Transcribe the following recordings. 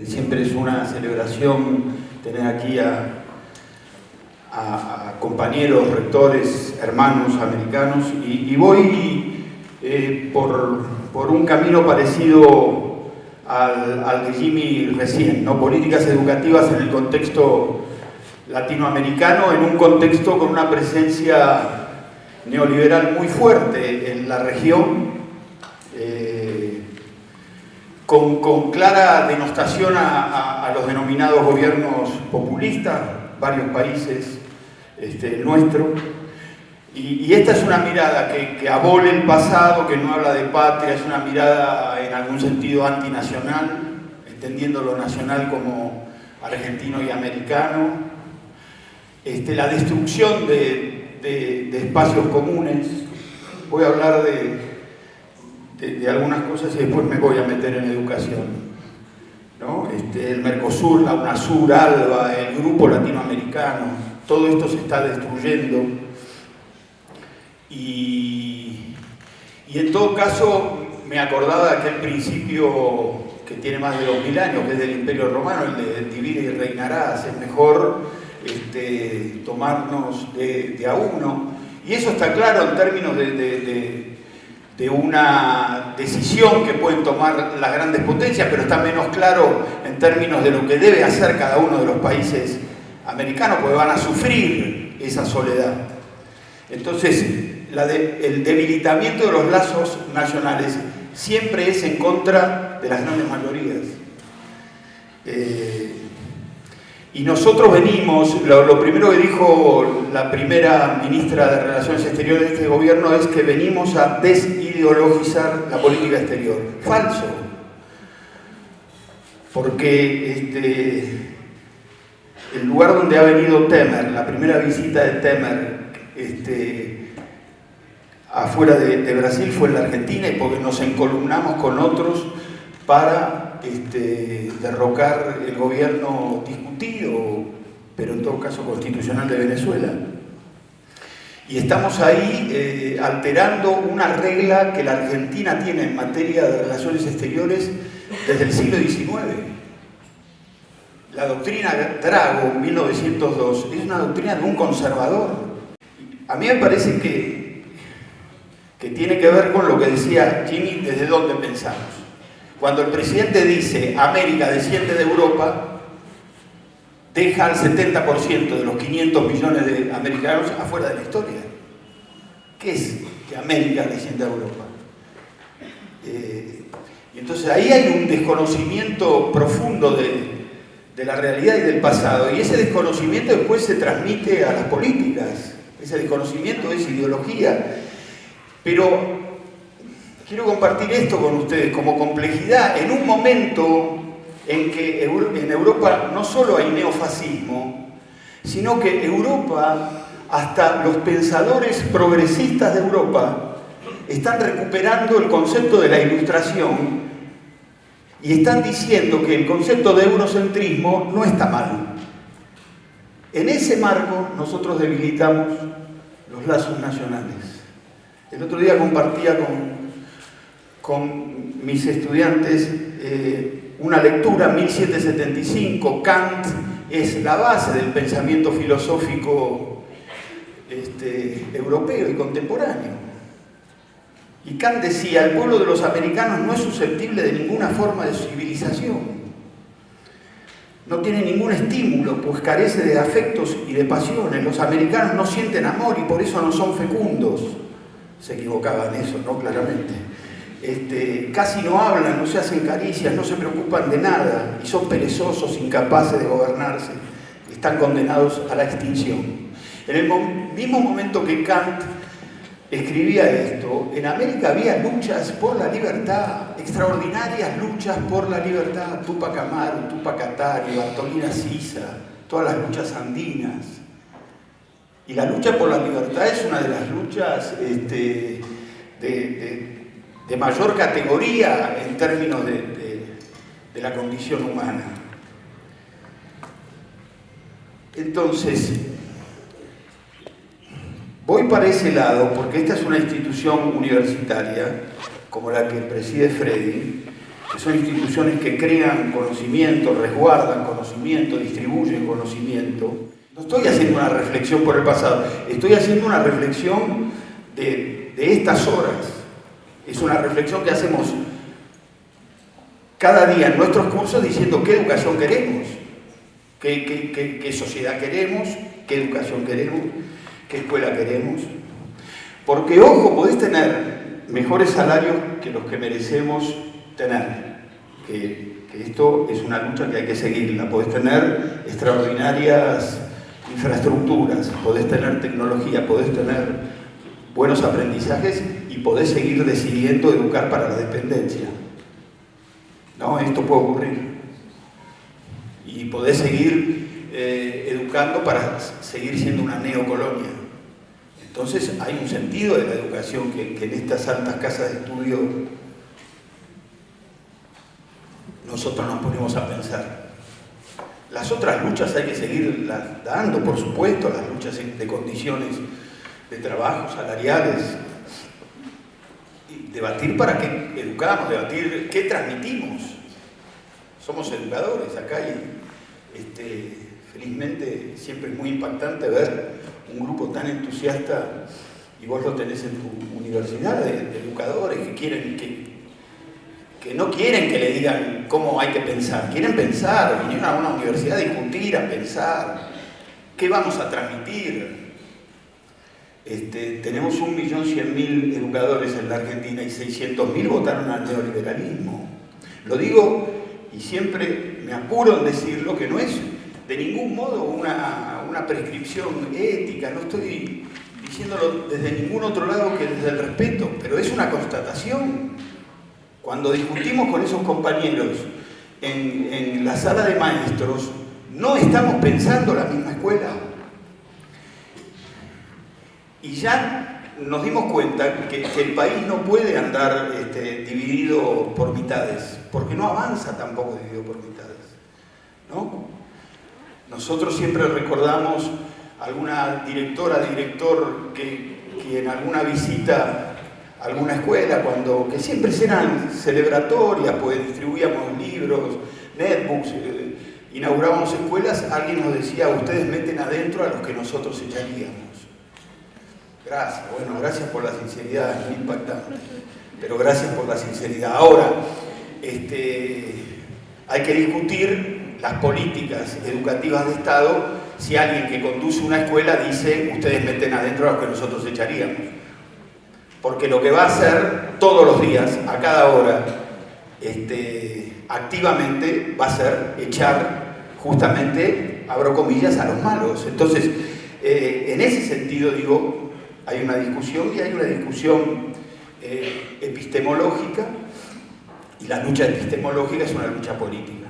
Siempre es una celebración tener aquí a compañeros, rectores, hermanos americanos, y voy por un camino parecido al de Jimmy recién, ¿no? Políticas educativas en el contexto latinoamericano, en un contexto con una presencia neoliberal muy fuerte en la región, con clara denostación a los denominados gobiernos populistas, varios países, el nuestro. Y esta es una mirada que abole el pasado, que no habla de patria, es una mirada en algún sentido antinacional, entendiendo lo nacional como argentino y americano. La destrucción de espacios comunes. Voy a hablar de algunas cosas y después me voy a meter en educación, ¿no? El Mercosur, la UNASUR, ALBA, el grupo latinoamericano, todo esto se está destruyendo. Y en todo caso me acordaba de aquel principio que tiene más de 2000 años, que es del Imperio Romano, el de divide y reinarás, es mejor tomarnos de a uno. Y eso está claro en términos de una decisión que pueden tomar las grandes potencias, pero está menos claro en términos de lo que debe hacer cada uno de los países americanos, porque van a sufrir esa soledad. Entonces, el debilitamiento de los lazos nacionales siempre es en contra de las grandes mayorías. Y nosotros venimos, lo primero que dijo la primera ministra de Relaciones Exteriores de este gobierno es que venimos a desideologizar la política exterior. Falso. Porque el lugar donde ha venido Temer, la primera visita de Temer afuera de Brasil fue en la Argentina, y porque nos encolumnamos con otros para derrocar el gobierno discutido, pero en todo caso constitucional, de Venezuela. Y estamos ahí alterando una regla que la Argentina tiene en materia de relaciones exteriores desde el siglo XIX. La doctrina Drago, 1902, es una doctrina de un conservador. A mí me parece que tiene que ver con lo que decía Jimmy, desde dónde pensamos. Cuando el presidente dice América desciende de Europa, deja al 70% de los 500 millones de americanos afuera de la historia. ¿Qué es que América desciende a Europa? Y entonces ahí hay un desconocimiento profundo de la realidad y del pasado, y ese desconocimiento después se transmite a las políticas. Ese desconocimiento es ideología. Pero quiero compartir esto con ustedes como complejidad en un momento en que en Europa no solo hay neofascismo, sino que Europa, hasta los pensadores progresistas de Europa, están recuperando el concepto de la Ilustración y están diciendo que el concepto de eurocentrismo no está mal. En ese marco nosotros debilitamos los lazos nacionales. El otro día compartía con mis estudiantes una lectura, 1775, Kant es la base del pensamiento filosófico europeo y contemporáneo. Y Kant decía, el pueblo de los americanos no es susceptible de ninguna forma de civilización. No tiene ningún estímulo, pues carece de afectos y de pasiones. Los americanos no sienten amor y por eso no son fecundos. Se equivocaba en eso, ¿no? Claramente. Casi no hablan, no se hacen caricias, no se preocupan de nada y son perezosos, incapaces de gobernarse. Están condenados a la extinción. En el mismo momento que Kant escribía esto, en América había luchas por la libertad, extraordinarias luchas por la libertad. Túpac Amaru, Túpac Katari, Bartolina Sisa, todas las luchas andinas. Y la lucha por la libertad es una de las luchas de mayor categoría en términos de la condición humana. Entonces, voy para ese lado porque esta es una institución universitaria como la que preside Freddy, que son instituciones que crean conocimiento, resguardan conocimiento, distribuyen conocimiento. No estoy haciendo una reflexión por el pasado, estoy haciendo una reflexión de estas horas. Es una reflexión que hacemos cada día en nuestros cursos diciendo qué educación queremos, qué sociedad queremos, qué educación queremos, qué escuela queremos. Porque, ojo, podés tener mejores salarios que los que merecemos tener. Que esto es una lucha que hay que seguirla. Podés tener extraordinarias infraestructuras, podés tener tecnología, podés tener buenos aprendizajes y podés seguir decidiendo educar para la dependencia. ¿No? Esto puede ocurrir. Y podés seguir educando para seguir siendo una neocolonia. Entonces hay un sentido de la educación que en estas altas casas de estudio nosotros nos ponemos a pensar. Las otras luchas hay que seguirlas dando, por supuesto, las luchas de condiciones de trabajo, salariales, y debatir para qué educamos, debatir qué transmitimos. Somos educadores acá y felizmente siempre es muy impactante ver un grupo tan entusiasta, y vos lo tenés en tu universidad, de educadores que no quieren que le digan cómo hay que pensar, quieren pensar, vinieron a una universidad a discutir, a pensar, qué vamos a transmitir. Tenemos 1.100.000 educadores en la Argentina y 600.000 votaron al neoliberalismo. Lo digo y siempre me apuro en decirlo, que no es de ningún modo una prescripción ética, no estoy diciéndolo desde ningún otro lado que desde el respeto, pero es una constatación. Cuando discutimos con esos compañeros en la sala de maestros, no estamos pensando la misma escuela. Y ya nos dimos cuenta que el país no puede andar dividido por mitades, porque no avanza tampoco dividido por mitades, ¿no? Nosotros siempre recordamos a alguna directora, director que en alguna visita a alguna escuela, que siempre eran celebratorias, pues distribuíamos libros, netbooks, inaugurábamos escuelas, alguien nos decía, ustedes meten adentro a los que nosotros echaríamos. Gracias, bueno, gracias por la sinceridad, es muy impactante, pero gracias por la sinceridad. Ahora, hay que discutir las políticas educativas de Estado si alguien que conduce una escuela dice, ustedes meten adentro a los que nosotros echaríamos. Porque lo que va a hacer todos los días, a cada hora, activamente, va a ser echar justamente, abro comillas, a los malos. Entonces, en ese sentido, digo, hay una discusión y hay una discusión epistemológica, y la lucha epistemológica es una lucha política.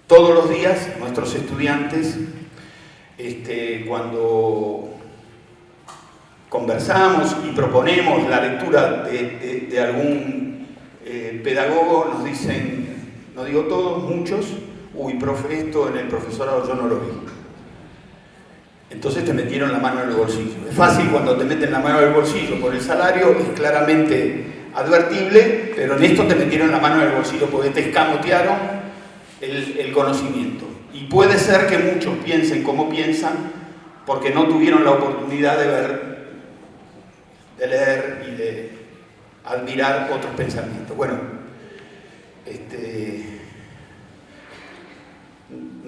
Todos los días nuestros estudiantes, cuando conversamos y proponemos la lectura de algún pedagogo, nos dicen, no digo todos, muchos, uy, profe, esto en el profesorado yo no lo vi. Entonces te metieron la mano en el bolsillo. Es fácil cuando te meten la mano en el bolsillo por el salario, es claramente advertible, pero en esto te metieron la mano en el bolsillo porque te escamotearon el conocimiento. Y puede ser que muchos piensen como piensan porque no tuvieron la oportunidad de ver, de leer y de admirar otros pensamientos. Bueno,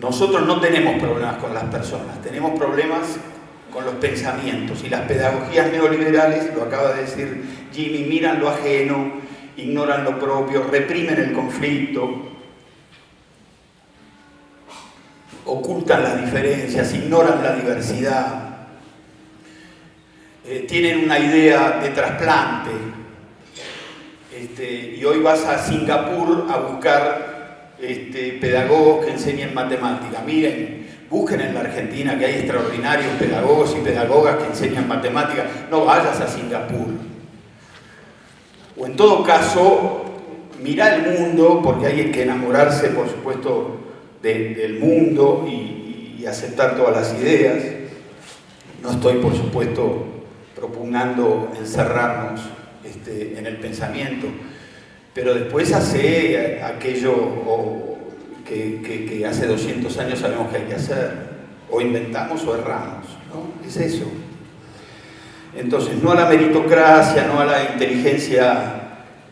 nosotros no tenemos problemas con las personas, tenemos problemas con los pensamientos, y las pedagogías neoliberales, lo acaba de decir Jimmy, miran lo ajeno, ignoran lo propio, reprimen el conflicto, ocultan las diferencias, ignoran la diversidad, tienen una idea de trasplante, y hoy vas a Singapur a buscar pedagogos que enseñen matemática. Miren, busquen en la Argentina que hay extraordinarios pedagogos y pedagogas que enseñan matemática. No vayas a Singapur. O en todo caso, mirá el mundo, porque hay que enamorarse, por supuesto, del mundo y aceptar todas las ideas. No estoy, por supuesto, propugnando encerrarnos en el pensamiento. pero después hace aquello que hace 200 años sabemos que hay que hacer, o inventamos o erramos, ¿no? Es eso. Entonces, no a la meritocracia, no a la inteligencia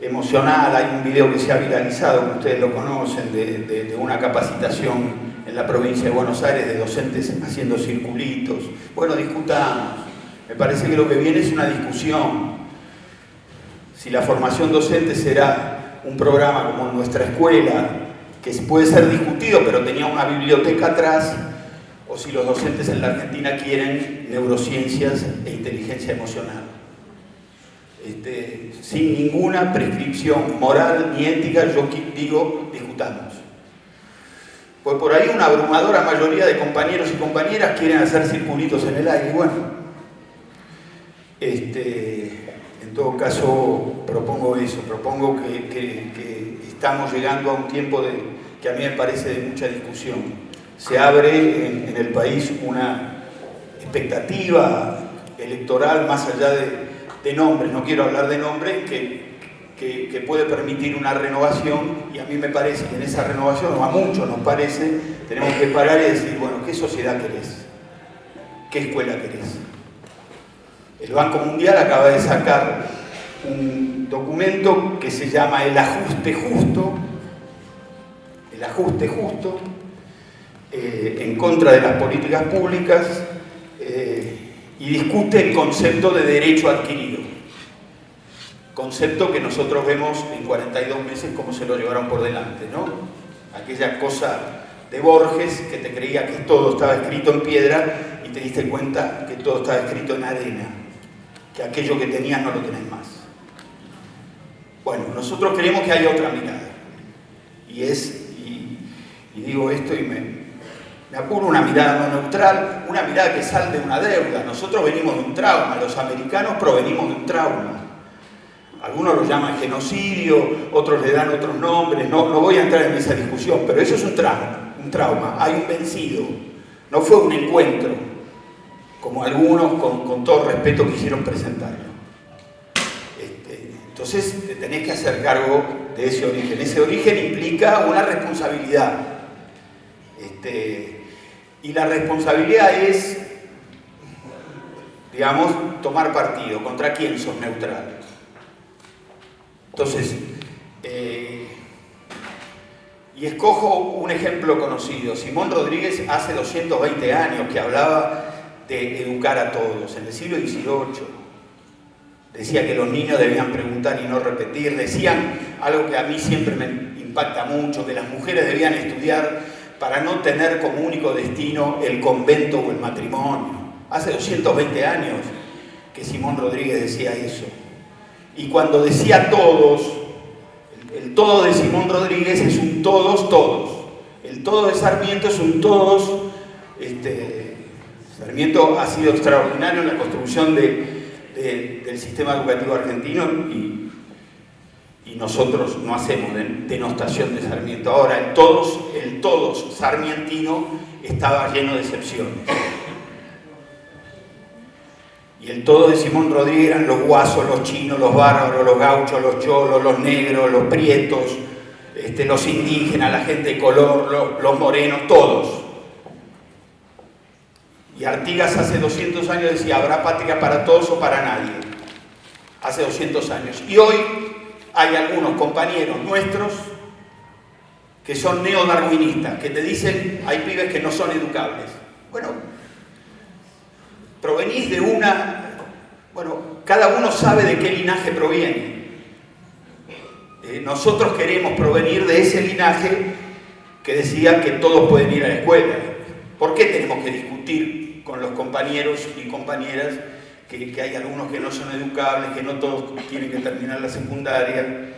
emocional. Hay un video que se ha viralizado, que ustedes lo conocen, de una capacitación en la provincia de Buenos Aires de docentes haciendo circulitos. Bueno, discutamos. Me parece que lo que viene es una discusión. Si la formación docente será un programa como en nuestra escuela, que puede ser discutido, pero tenía una biblioteca atrás, o si los docentes en la Argentina quieren neurociencias e inteligencia emocional. Sin ninguna prescripción moral ni ética, yo digo, discutamos. Pues por ahí una abrumadora mayoría de compañeros y compañeras quieren hacer circulitos en el aire. Bueno, en todo caso propongo eso, propongo que estamos llegando a un tiempo que a mí me parece de mucha discusión. Se abre en el país una expectativa electoral más allá de nombres, no quiero hablar de nombres, que puede permitir una renovación, y a mí me parece que en esa renovación, o a muchos nos parece, tenemos que parar y decir, bueno, ¿qué sociedad querés? ¿Qué escuela querés? El Banco Mundial acaba de sacar un documento que se llama El Ajuste Justo, en contra de las políticas públicas, y discute el concepto de derecho adquirido. Concepto que nosotros vemos en 42 meses como se lo llevaron por delante, ¿no? Aquella cosa de Borges que te creía que todo estaba escrito en piedra y te diste cuenta que todo estaba escrito en arena, que aquello que tenías no lo tenés más. Bueno, nosotros creemos que hay otra mirada, y digo esto y me apuro, una mirada no neutral, una mirada que sale de una deuda. Nosotros venimos de un trauma, los americanos provenimos de un trauma. Algunos lo llaman genocidio, otros le dan otros nombres, no voy a entrar en esa discusión, pero eso es un trauma, hay un vencido, no fue un encuentro, como algunos con todo respeto quisieron presentarlo. Entonces te tenés que hacer cargo de ese origen. Ese origen implica una responsabilidad. Y la responsabilidad es, digamos, tomar partido. ¿Contra quién sos neutral? Entonces, y escojo un ejemplo conocido. Simón Rodríguez hace 220 años que hablaba de educar a todos, en el siglo XVIII. Decía que los niños debían preguntar y no repetir. Decían algo que a mí siempre me impacta mucho, que las mujeres debían estudiar para no tener como único destino el convento o el matrimonio. Hace 220 años que Simón Rodríguez decía eso. Y cuando decía todos, el todo de Simón Rodríguez es un todos. El todo de Sarmiento es un todos. Sarmiento ha sido extraordinario en la construcción del sistema educativo argentino y nosotros no hacemos denostación de Sarmiento. Ahora, el todos sarmientino estaba lleno de excepciones. Y el todo de Simón Rodríguez eran los guasos, los chinos, los bárbaros, los gauchos, los cholos, los negros, los prietos, los indígenas, la gente de color, los morenos, todos. Y Artigas hace 200 años decía, ¿habrá patria para todos o para nadie? Hace 200 años. Y hoy hay algunos compañeros nuestros que son neodarwinistas, que te dicen, hay pibes que no son educables. Bueno, provenís de cada uno sabe de qué linaje proviene. Nosotros queremos provenir de ese linaje que decía que todos pueden ir a la escuela. ¿Por qué tenemos que discutir con los compañeros y compañeras que hay algunos que no son educables, que no todos tienen que terminar la secundaria?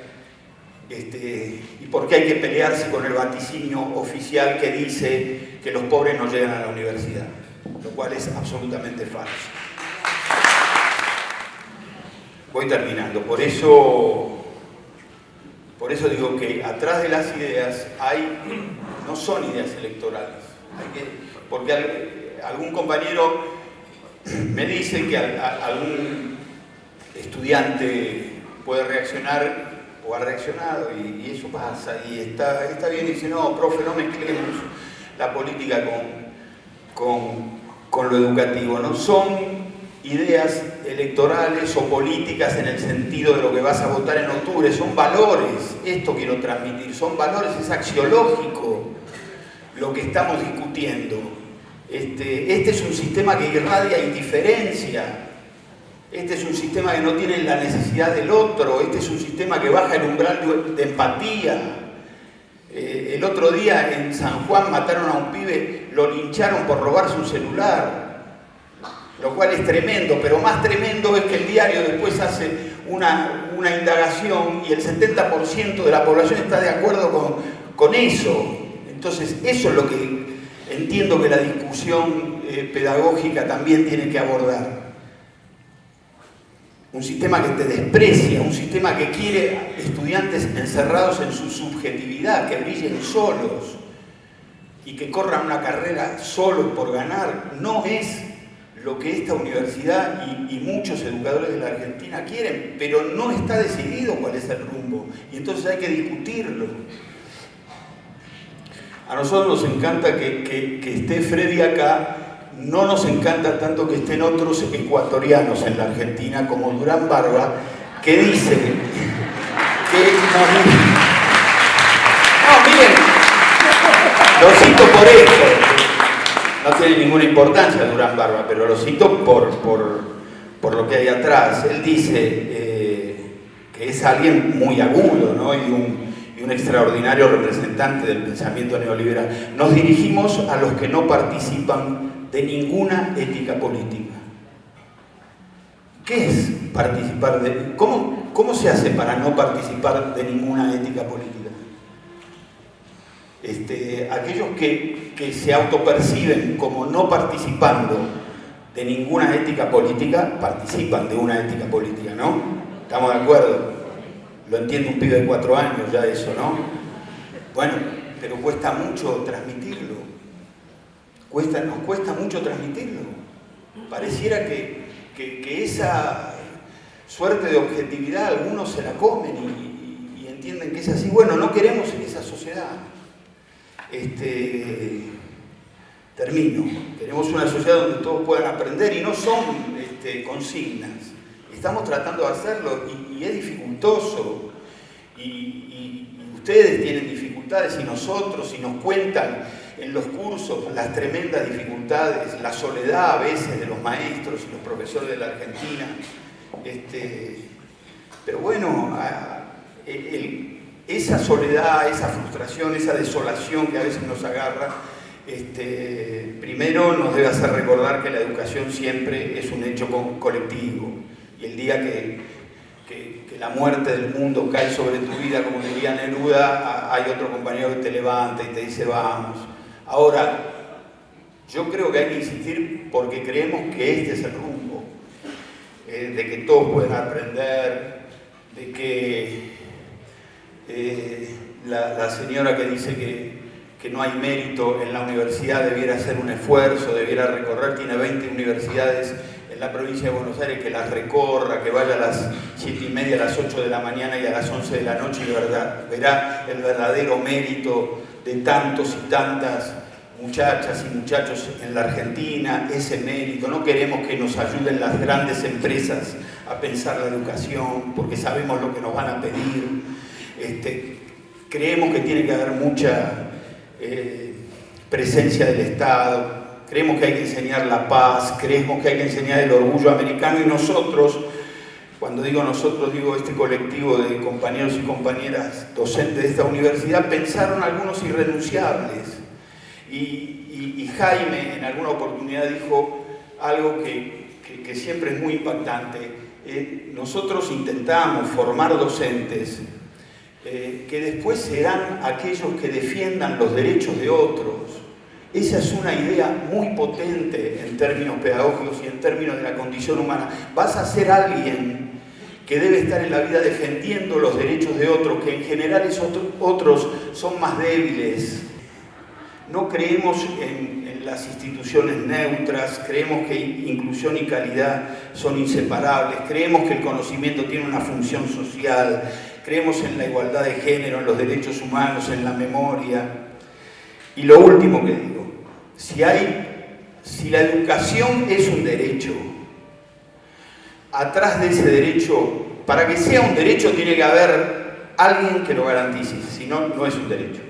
¿Y por qué hay que pelearse con el vaticinio oficial que dice que los pobres no llegan a la universidad? Lo cual es absolutamente falso. Voy terminando. Por eso digo que atrás de las ideas no son ideas electorales. Porque algún compañero me dice que algún estudiante puede reaccionar o ha reaccionado, y eso pasa, y está bien, y dice, no, profe, no mezclemos la política con lo educativo, no son ideas electorales o políticas en el sentido de lo que vas a votar en octubre, son valores, esto quiero transmitir, son valores, es axiológico lo que estamos discutiendo. Este es un sistema que irradia indiferencia, este es un sistema que no tiene la necesidad del otro, este es un sistema que baja el umbral de empatía. El otro día en San Juan mataron a un pibe, lo lincharon por robarse un celular, lo cual es tremendo, pero más tremendo es que el diario después hace una indagación y el 70% de la población está de acuerdo con eso. Entonces, eso es lo que entiendo que la discusión pedagógica también tiene que abordar. Un sistema que te desprecia, un sistema que quiere estudiantes encerrados en su subjetividad, que brillen solos y que corran una carrera solo por ganar, no es lo que esta universidad y muchos educadores de la Argentina quieren, pero no está decidido cuál es el rumbo, y entonces hay que discutirlo. A nosotros nos encanta que esté Freddy acá, no nos encanta tanto que estén otros ecuatorianos en la Argentina, como Durán Barba, que dice que... No, miren, lo cito por esto. No tiene ninguna importancia Durán Barba, pero lo cito por lo que hay atrás. Él dice que es alguien muy agudo, ¿no? y un extraordinario representante del pensamiento neoliberal. Nos dirigimos a los que no participan de ninguna ética política. ¿Qué es participar de...? ¿Cómo se hace para no participar de ninguna ética política? Aquellos que se autoperciben como no participando de ninguna ética política, participan de una ética política, ¿no? ¿Estamos de acuerdo? Lo entiende un pibe de 4 años ya eso, ¿no? Bueno, pero cuesta mucho transmitirlo. Nos cuesta mucho transmitirlo. Pareciera que esa suerte de objetividad algunos se la comen y entienden que es así. Bueno, no queremos en esa sociedad. Termino. Queremos una sociedad donde todos puedan aprender y no son consignas. Estamos tratando de hacerlo y es dificultoso. Y ustedes tienen dificultades y nosotros, y nos cuentan en los cursos las tremendas dificultades, la soledad a veces de los maestros y los profesores de la Argentina. Pero bueno, esa soledad, esa frustración, esa desolación que a veces nos agarra, primero nos debe hacer recordar que la educación siempre es un hecho colectivo. Y el día que la muerte del mundo cae sobre tu vida, como diría Neruda, hay otro compañero que te levanta y te dice vamos. Ahora, yo creo que hay que insistir porque creemos que este es el rumbo, de que todos pueden aprender, de que la señora que dice que no hay mérito en la universidad debiera hacer un esfuerzo, debiera recorrer, tiene 20 universidades en la provincia de Buenos Aires, que las recorra, que vaya a las 7:30, a las 8 de la mañana y a las 11 de la noche y verá el verdadero mérito de tantos y tantas muchachas y muchachos en la Argentina, ese mérito. No queremos que nos ayuden las grandes empresas a pensar la educación, porque sabemos lo que nos van a pedir. Creemos que tiene que haber mucha presencia del Estado, creemos que hay que enseñar la paz, creemos que hay que enseñar el orgullo americano, y nosotros, cuando digo nosotros, digo este colectivo de compañeros y compañeras docentes de esta universidad, pensaron algunos irrenunciables. Y Jaime en alguna oportunidad dijo algo que siempre es muy impactante. Nosotros intentamos formar docentes que después serán aquellos que defiendan los derechos de otros. Esa es una idea muy potente en términos pedagógicos y en términos de la condición humana. Vas a ser alguien que debe estar en la vida defendiendo los derechos de otros, que en general otros son más débiles. No creemos en las instituciones neutras, creemos que inclusión y calidad son inseparables, creemos que el conocimiento tiene una función social, creemos en la igualdad de género, en los derechos humanos, en la memoria. Y lo último que digo, si la educación es un derecho, atrás de ese derecho, para que sea un derecho tiene que haber alguien que lo garantice, si no, no es un derecho.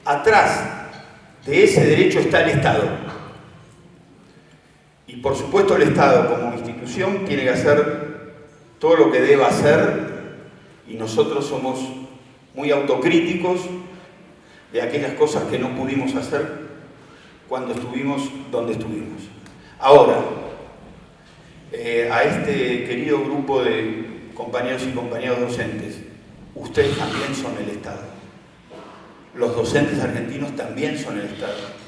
Atrás de ese derecho está el Estado. Y por supuesto el Estado como institución tiene que hacer todo lo que deba hacer, y nosotros somos muy autocríticos de aquellas cosas que no pudimos hacer cuando estuvimos donde estuvimos. Ahora, a este querido grupo de compañeros y compañeras docentes, ustedes también son el Estado. Los docentes argentinos también son el Estado.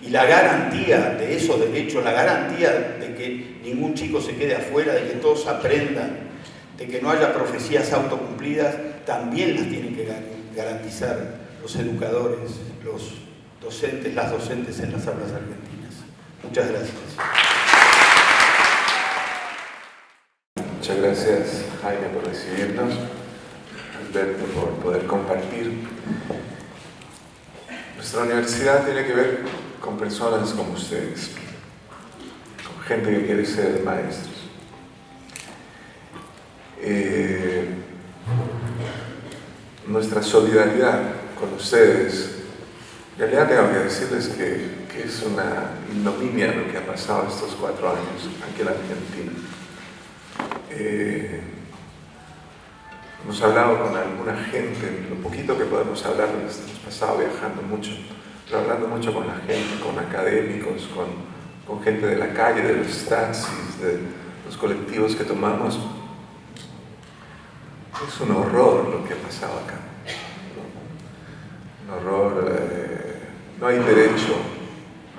Y la garantía de esos derechos, la garantía de que ningún chico se quede afuera, de que todos aprendan, de que no haya profecías autocumplidas, también las tienen que garantizar los educadores, los docentes, las docentes en las aulas argentinas. Muchas gracias. Muchas gracias, Jaime, por recibirnos, Alberto, por poder compartir. Nuestra universidad tiene que ver con personas como ustedes, con gente que quiere ser maestros. Nuestra solidaridad con ustedes, en realidad tengo que decirles que es una ignominia lo que ha pasado estos 4 años aquí en la Argentina. Hemos hablado con alguna gente, lo poquito que podemos hablar, hemos pasado viajando mucho, pero hablando mucho con la gente, con académicos, con gente de la calle, de los taxis, de los colectivos que tomamos. Es un horror lo que ha pasado acá. Un horror, no hay derecho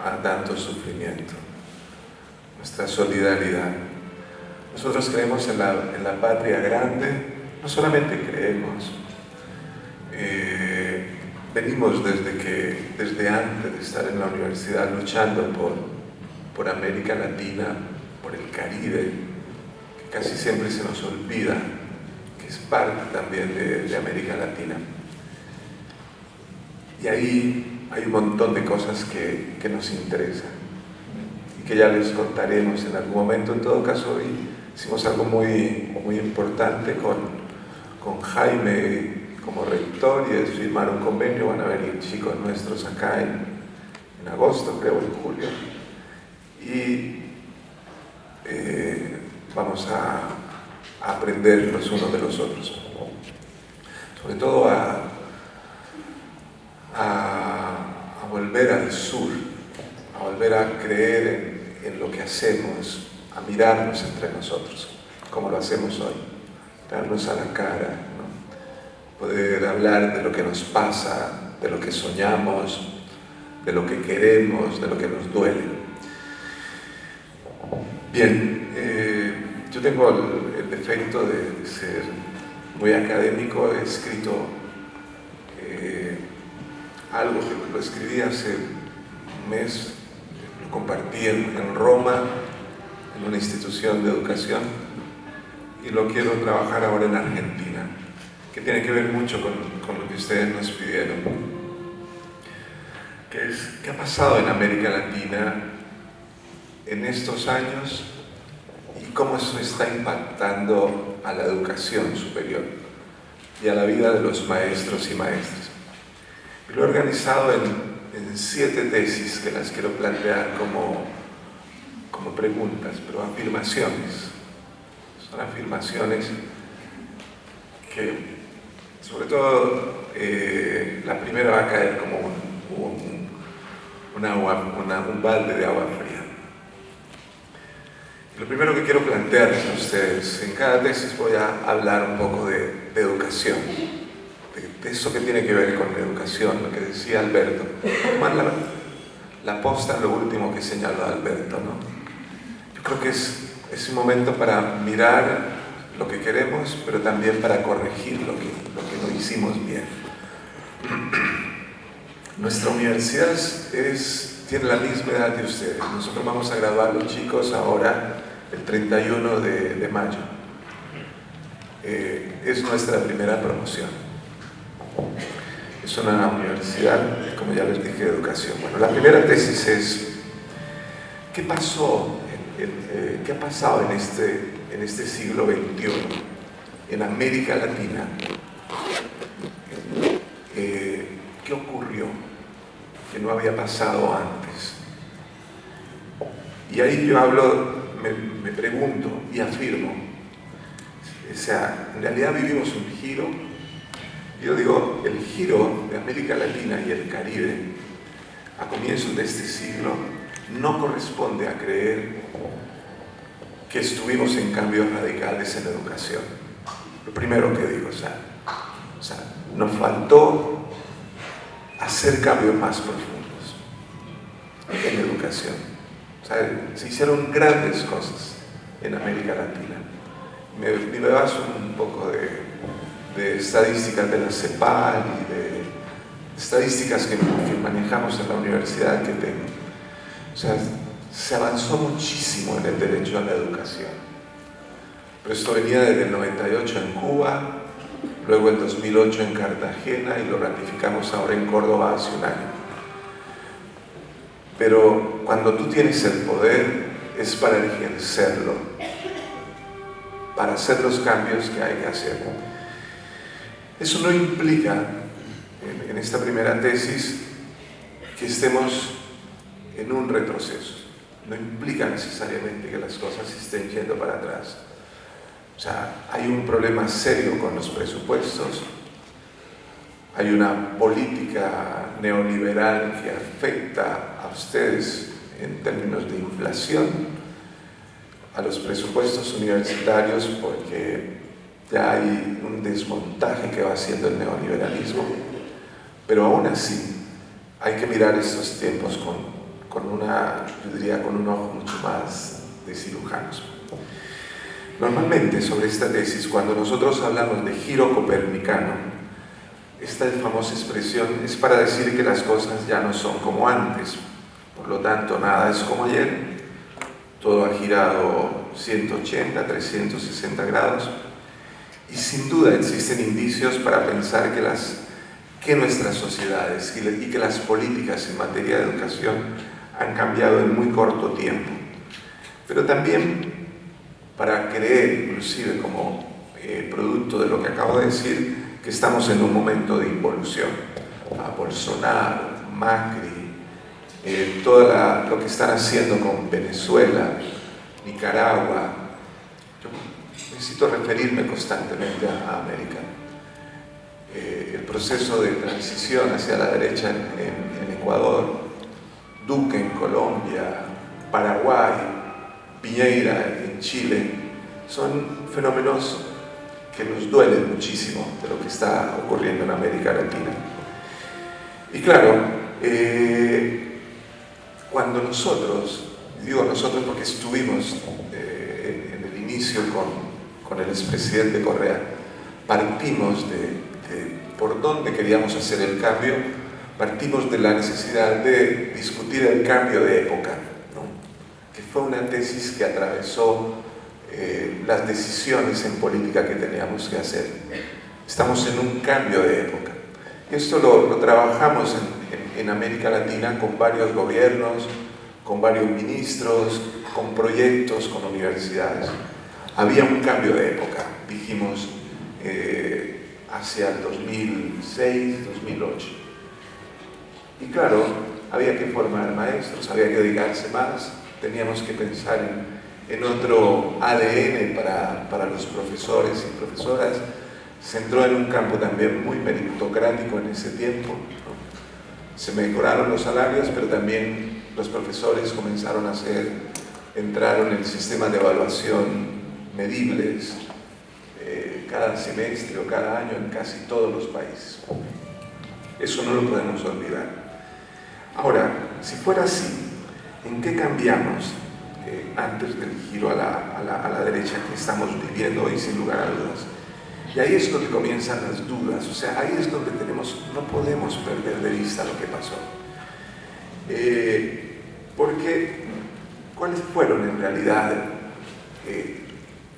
a tanto sufrimiento. Nuestra solidaridad. Nosotros creemos en la patria grande. No solamente creemos, venimos desde antes de estar en la universidad luchando por América Latina, por el Caribe, que casi siempre se nos olvida, que es parte también de América Latina. Y ahí hay un montón de cosas que nos interesan y que ya les contaremos en algún momento. En todo caso, hoy hicimos algo muy importante con Jaime como rector, y es firmar un convenio. Van a venir chicos nuestros acá en agosto, creo, en julio, y vamos a aprender los unos de los otros, sobre todo a volver al sur, a volver a creer en lo que hacemos, a mirarnos entre nosotros, como lo hacemos hoy. Darnos a la cara, ¿no? Poder hablar de lo que nos pasa, de lo que soñamos, de lo que queremos, de lo que nos duele. Bien, yo tengo el defecto de ser muy académico. He escrito algo que lo escribí hace un mes, lo compartí en Roma, en una institución de educación, y lo quiero trabajar ahora en Argentina, que tiene que ver mucho con lo que ustedes nos pidieron, que es qué ha pasado en América Latina en estos años y cómo eso está impactando a la educación superior y a la vida de los maestros y maestras. Y lo he organizado en 7 tesis que las quiero plantear como preguntas, pero afirmaciones. Son afirmaciones que, sobre todo, la primera va a caer como un balde de agua fría. Y lo primero que quiero plantearles a ustedes, en cada tesis voy a hablar un poco de educación, de eso que tiene que ver con la educación, lo que decía Alberto. Tomar la posta en lo último que señaló Alberto, ¿no? Yo creo que es un momento para mirar lo que queremos, pero también para corregir lo que no hicimos bien. Nuestra universidad tiene la misma edad de ustedes. Nosotros vamos a graduar los chicos ahora el 31 de mayo. es nuestra primera promoción. Es una universidad, como ya les dije, de educación. Bueno, la primera tesis es, ¿qué pasó? ¿Qué ha pasado en este siglo XXI, en América Latina? ¿Qué ocurrió que no había pasado antes? Y ahí yo hablo, me pregunto y afirmo, o sea, en realidad vivimos un giro. Yo digo, el giro de América Latina y el Caribe a comienzos de este siglo no corresponde a creer que estuvimos en cambios radicales en la educación. Lo primero que digo, o sea, nos faltó hacer cambios más profundos en la educación. O sea, se hicieron grandes cosas en América Latina. Me baso un poco de estadísticas de la CEPAL y de estadísticas que manejamos en la universidad que tengo. O sea, se avanzó muchísimo en el derecho a la educación. Pero esto venía desde el 98 en Cuba, luego el 2008 en Cartagena y lo ratificamos ahora en Córdoba hace un año. Pero cuando tú tienes el poder es para ejercerlo, para hacer los cambios que hay que hacer. Eso no implica, en esta primera tesis, que estemos en un retroceso. No implica necesariamente que las cosas estén yendo para atrás. O sea, hay un problema serio con los presupuestos, hay una política neoliberal que afecta a ustedes en términos de inflación, a los presupuestos universitarios, porque ya hay un desmontaje que va haciendo el neoliberalismo, pero aún así hay que mirar estos tiempos yo diría, con un ojo mucho más de cirujanos. Normalmente sobre esta tesis, cuando nosotros hablamos de giro copernicano, esta famosa expresión es para decir que las cosas ya no son como antes, por lo tanto nada es como ayer, todo ha girado 180, 360 grados, y sin duda existen indicios para pensar que nuestras sociedades y que las políticas en materia de educación han cambiado en muy corto tiempo. Pero también para creer, inclusive como producto de lo que acabo de decir, que estamos en un momento de involución. A Bolsonaro, Macri, todo lo que están haciendo con Venezuela, Nicaragua. Yo necesito referirme constantemente a América. El proceso de transición hacia la derecha en Ecuador, Duque en Colombia, Paraguay, Piñera en Chile, son fenómenos que nos duelen muchísimo de lo que está ocurriendo en América Latina. Y claro, cuando nosotros, digo nosotros porque estuvimos en el inicio con el expresidente Correa, partimos de por dónde queríamos hacer el cambio, partimos de la necesidad de discutir el cambio de época, ¿no? Que fue una tesis que atravesó las decisiones en política que teníamos que hacer. Estamos en un cambio de época. Esto lo trabajamos en América Latina con varios gobiernos, con varios ministros, con proyectos, con universidades. Había un cambio de época, dijimos, hacia el 2006, 2008. Y claro, había que formar maestros, había que dedicarse más, teníamos que pensar en otro ADN para los profesores y profesoras. Se entró en un campo también muy meritocrático en ese tiempo, ¿no? Se mejoraron los salarios, pero también los profesores comenzaron a entraron en el sistema de evaluación medibles cada semestre o cada año en casi todos los países. Eso no lo podemos olvidar. Ahora, si fuera así, ¿en qué cambiamos antes del giro a la derecha que estamos viviendo hoy, sin lugar a dudas? Y ahí es donde comienzan las dudas, o sea, ahí es donde no podemos perder de vista lo que pasó. Porque, ¿cuáles fueron en realidad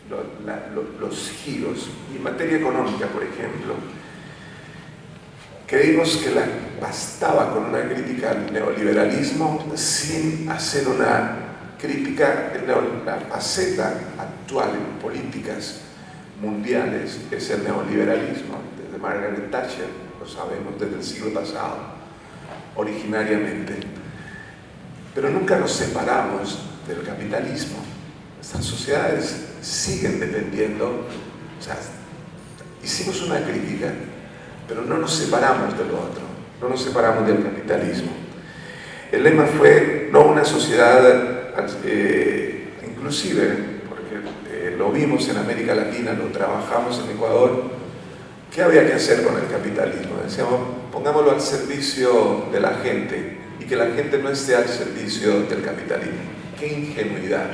los giros. Y en materia económica, por ejemplo, creímos que bastaba con una crítica al neoliberalismo sin hacer una crítica de la faceta actual en políticas mundiales, que es el neoliberalismo, desde Margaret Thatcher, lo sabemos, desde el siglo pasado, originariamente. Pero nunca nos separamos del capitalismo. Nuestras sociedades siguen dependiendo, o sea, hicimos una crítica, pero no nos separamos del otro, no nos separamos del capitalismo. El lema fue no una sociedad inclusive, porque lo vimos en América Latina, lo trabajamos en Ecuador. ¿Qué había que hacer con el capitalismo? Decíamos, pongámoslo al servicio de la gente y que la gente no esté al servicio del capitalismo. Qué ingenuidad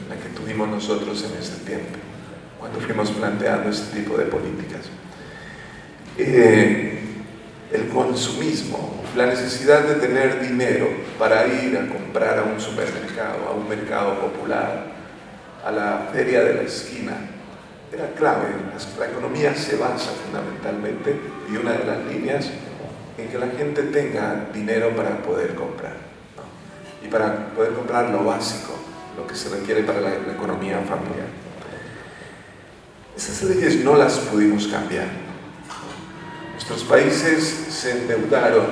la que tuvimos nosotros en ese tiempo, cuando fuimos planteando este tipo de políticas. El consumismo, la necesidad de tener dinero para ir a comprar a un supermercado, a un mercado popular, a la feria de la esquina, era clave. La economía se basa fundamentalmente, y una de las líneas, en que la gente tenga dinero para poder comprar, ¿no? Y para poder comprar lo básico, lo que se requiere para la economía familiar. Esas leyes no las pudimos cambiar. Nuestros países se endeudaron,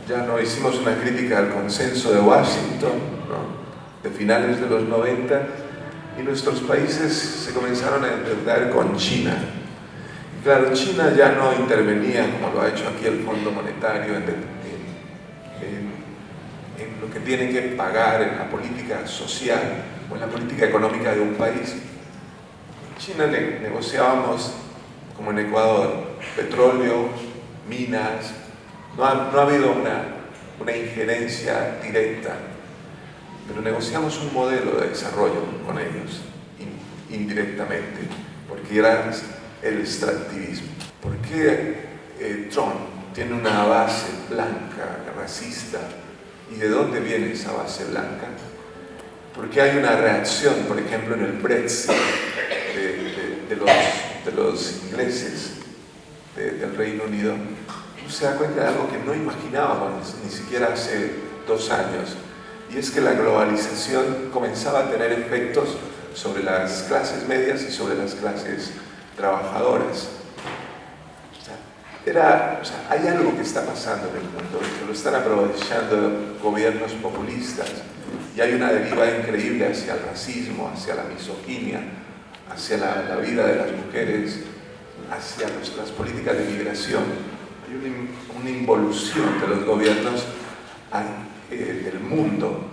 ya no hicimos una crítica al consenso de Washington, ¿no?, de finales de los 90, y nuestros países se comenzaron a endeudar con China. Y claro, China ya no intervenía, como lo ha hecho aquí el Fondo Monetario, en lo que tiene que pagar en la política social o en la política económica de un país. En China negociábamos, como en Ecuador, petróleo, minas. No ha habido una injerencia directa, pero negociamos un modelo de desarrollo con ellos, indirectamente, porque era el extractivismo. ¿Por qué Trump tiene una base blanca, racista? ¿Y de dónde viene esa base blanca? Porque hay una reacción, por ejemplo, en el Brexit de los ingleses del Reino Unido. Uno se da cuenta de algo que no imaginábamos ni siquiera hace 2 años, y es que la globalización comenzaba a tener efectos sobre las clases medias y sobre las clases trabajadoras. Hay algo que está pasando en el mundo, que lo están aprovechando gobiernos populistas, y hay una deriva increíble hacia el racismo, hacia la misoginia, hacia la vida de las mujeres, hacia las políticas de migración. Hay una involución de los gobiernos del mundo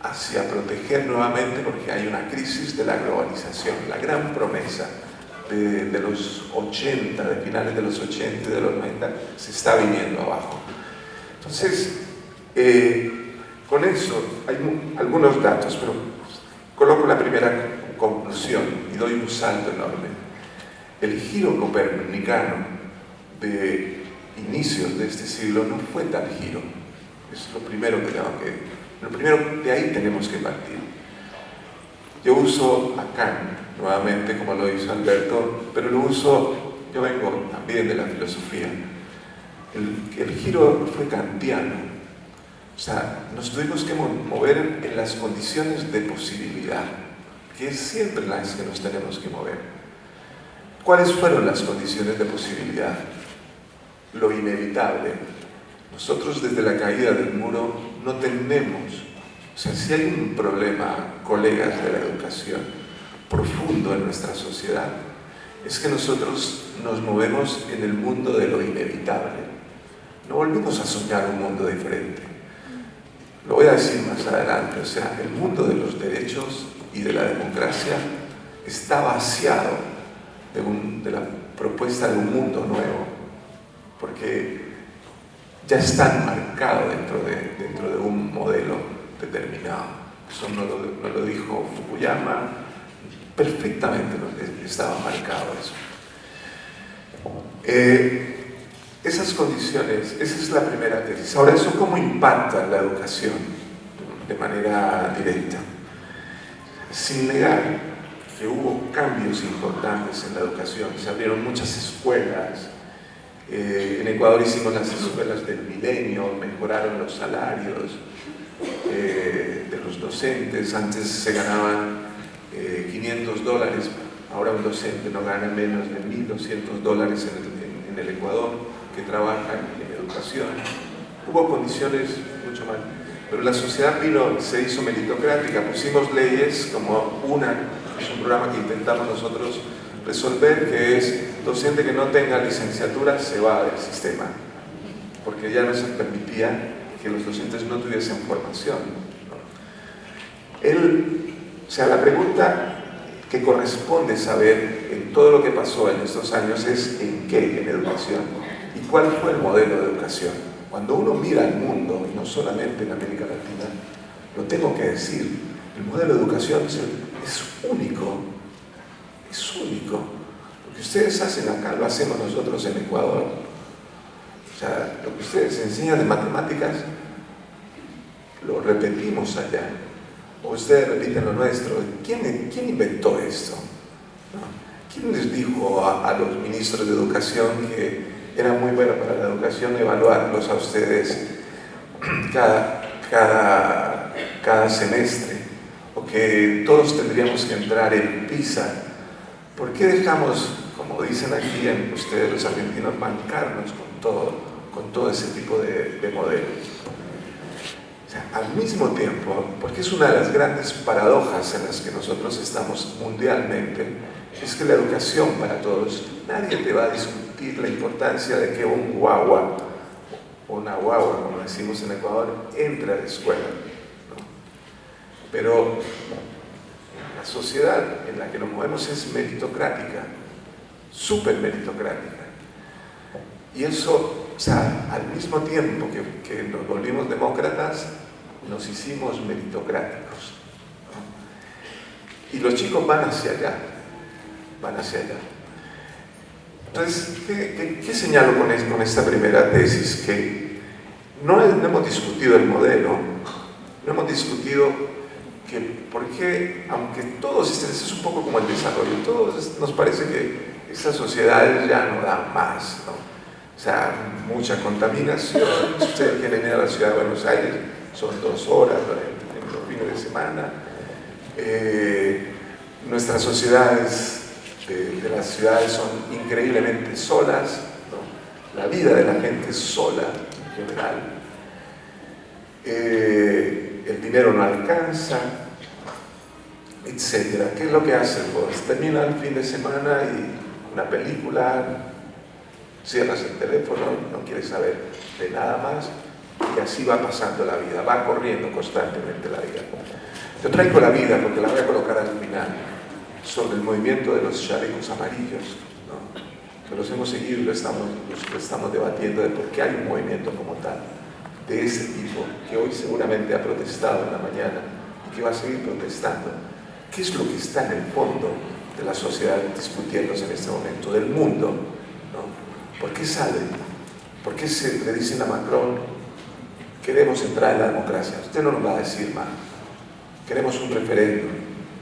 hacia proteger nuevamente, porque hay una crisis de la globalización. La gran promesa de los 80, de finales de los 80 y de los 90, se está viniendo abajo. Entonces, con eso hay algunos datos, pero coloco la primera conclusión y doy un salto enorme. El giro copernicano de inicios de este siglo no fue tal giro. Es lo primero de ahí tenemos que partir. Yo uso a Kant nuevamente, como lo hizo Alberto, pero yo vengo también de la filosofía. El giro fue kantiano. O sea, nos tuvimos que mover en las condiciones de posibilidad, que es siempre las que nos tenemos que mover. ¿Cuáles fueron las condiciones de posibilidad? Lo inevitable. Nosotros desde la caída del muro no tenemos, o sea, si hay un problema, colegas de la educación, profundo en nuestra sociedad, es que nosotros nos movemos en el mundo de lo inevitable. No volvimos a soñar un mundo diferente. Lo voy a decir más adelante, o sea, el mundo de los derechos y de la democracia está vaciado de la propuesta de un mundo nuevo, porque ya están marcados dentro de un modelo determinado. Eso no lo dijo Fukuyama, perfectamente estaba marcado eso. Esas condiciones, esa es la primera tesis. Ahora, ¿eso cómo impacta en la educación de manera directa? Sin negar que hubo cambios importantes en la educación. Se abrieron muchas escuelas. En Ecuador hicimos las escuelas del milenio, mejoraron los salarios de los docentes. Antes se ganaban $500, ahora un docente no gana menos de $1.200 en el Ecuador que trabajan en educación. Hubo condiciones mucho más, pero la sociedad vino, se hizo meritocrática, pusimos leyes como es un programa que intentamos nosotros resolver, que es docente que no tenga licenciatura se va del sistema, porque ya no se permitía que los docentes no tuviesen formación, ¿no? O sea, la pregunta que corresponde saber en todo lo que pasó en estos años es ¿en qué? En educación. ¿Y cuál fue el modelo de educación? Cuando uno mira al mundo, y no solamente en América Latina, lo tengo que decir, el modelo de educación es único. Es único. Lo que ustedes hacen acá lo hacemos nosotros en Ecuador. O sea, lo que ustedes enseñan de matemáticas lo repetimos allá. O ustedes repiten lo nuestro. ¿Quién inventó esto? ¿No? ¿Quién les dijo a los ministros de educación que era muy bueno para la educación evaluarlos a ustedes cada semestre? O que todos tendríamos que entrar en PISA. ¿Por qué dejamos, como dicen aquí ustedes los argentinos, bancarnos con todo ese tipo de modelos? O sea, al mismo tiempo, porque es una de las grandes paradojas en las que nosotros estamos mundialmente, es que la educación para todos, nadie te va a discutir la importancia de que un guagua, o una guagua, como decimos en Ecuador, entre a la escuela, ¿no? Pero la sociedad en la que nos movemos es meritocrática, súper meritocrática. Y eso, o sea, al mismo tiempo que nos volvimos demócratas, nos hicimos meritocráticos, ¿no? Y los chicos van hacia allá, van hacia allá. Entonces, ¿qué señalo con esta primera tesis? Que no hemos discutido el modelo, no hemos discutido que por qué, aunque todos, es un poco como el desarrollo, todos nos parece que estas sociedades ya no dan más, ¿no? O sea, mucha contaminación. Si ustedes quieren ir a la ciudad de Buenos Aires, son 2 horas en los fines de semana. Nuestras sociedades de las ciudades son increíblemente solas, ¿no? La vida de la gente es sola en general. El dinero no alcanza, etcétera. ¿Qué es lo que hacen? Pues termina el fin de semana y una película, cierras el teléfono, no quieres saber de nada más, y así va pasando la vida, va corriendo constantemente la vida. Yo traigo la vida porque la voy a colocar al final, sobre el movimiento de los chalecos amarillos, ¿no? Que los hemos seguido y lo estamos debatiendo de por qué hay un movimiento como tal, de ese tipo, que hoy seguramente ha protestado en la mañana y que va a seguir protestando. ¿Qué es lo que está en el fondo de la sociedad discutiéndose en este momento, del mundo, ¿no? ¿Por qué salen? ¿Por qué le dicen a Macron, queremos entrar en la democracia? Usted no nos va a decir más. Queremos un referéndum,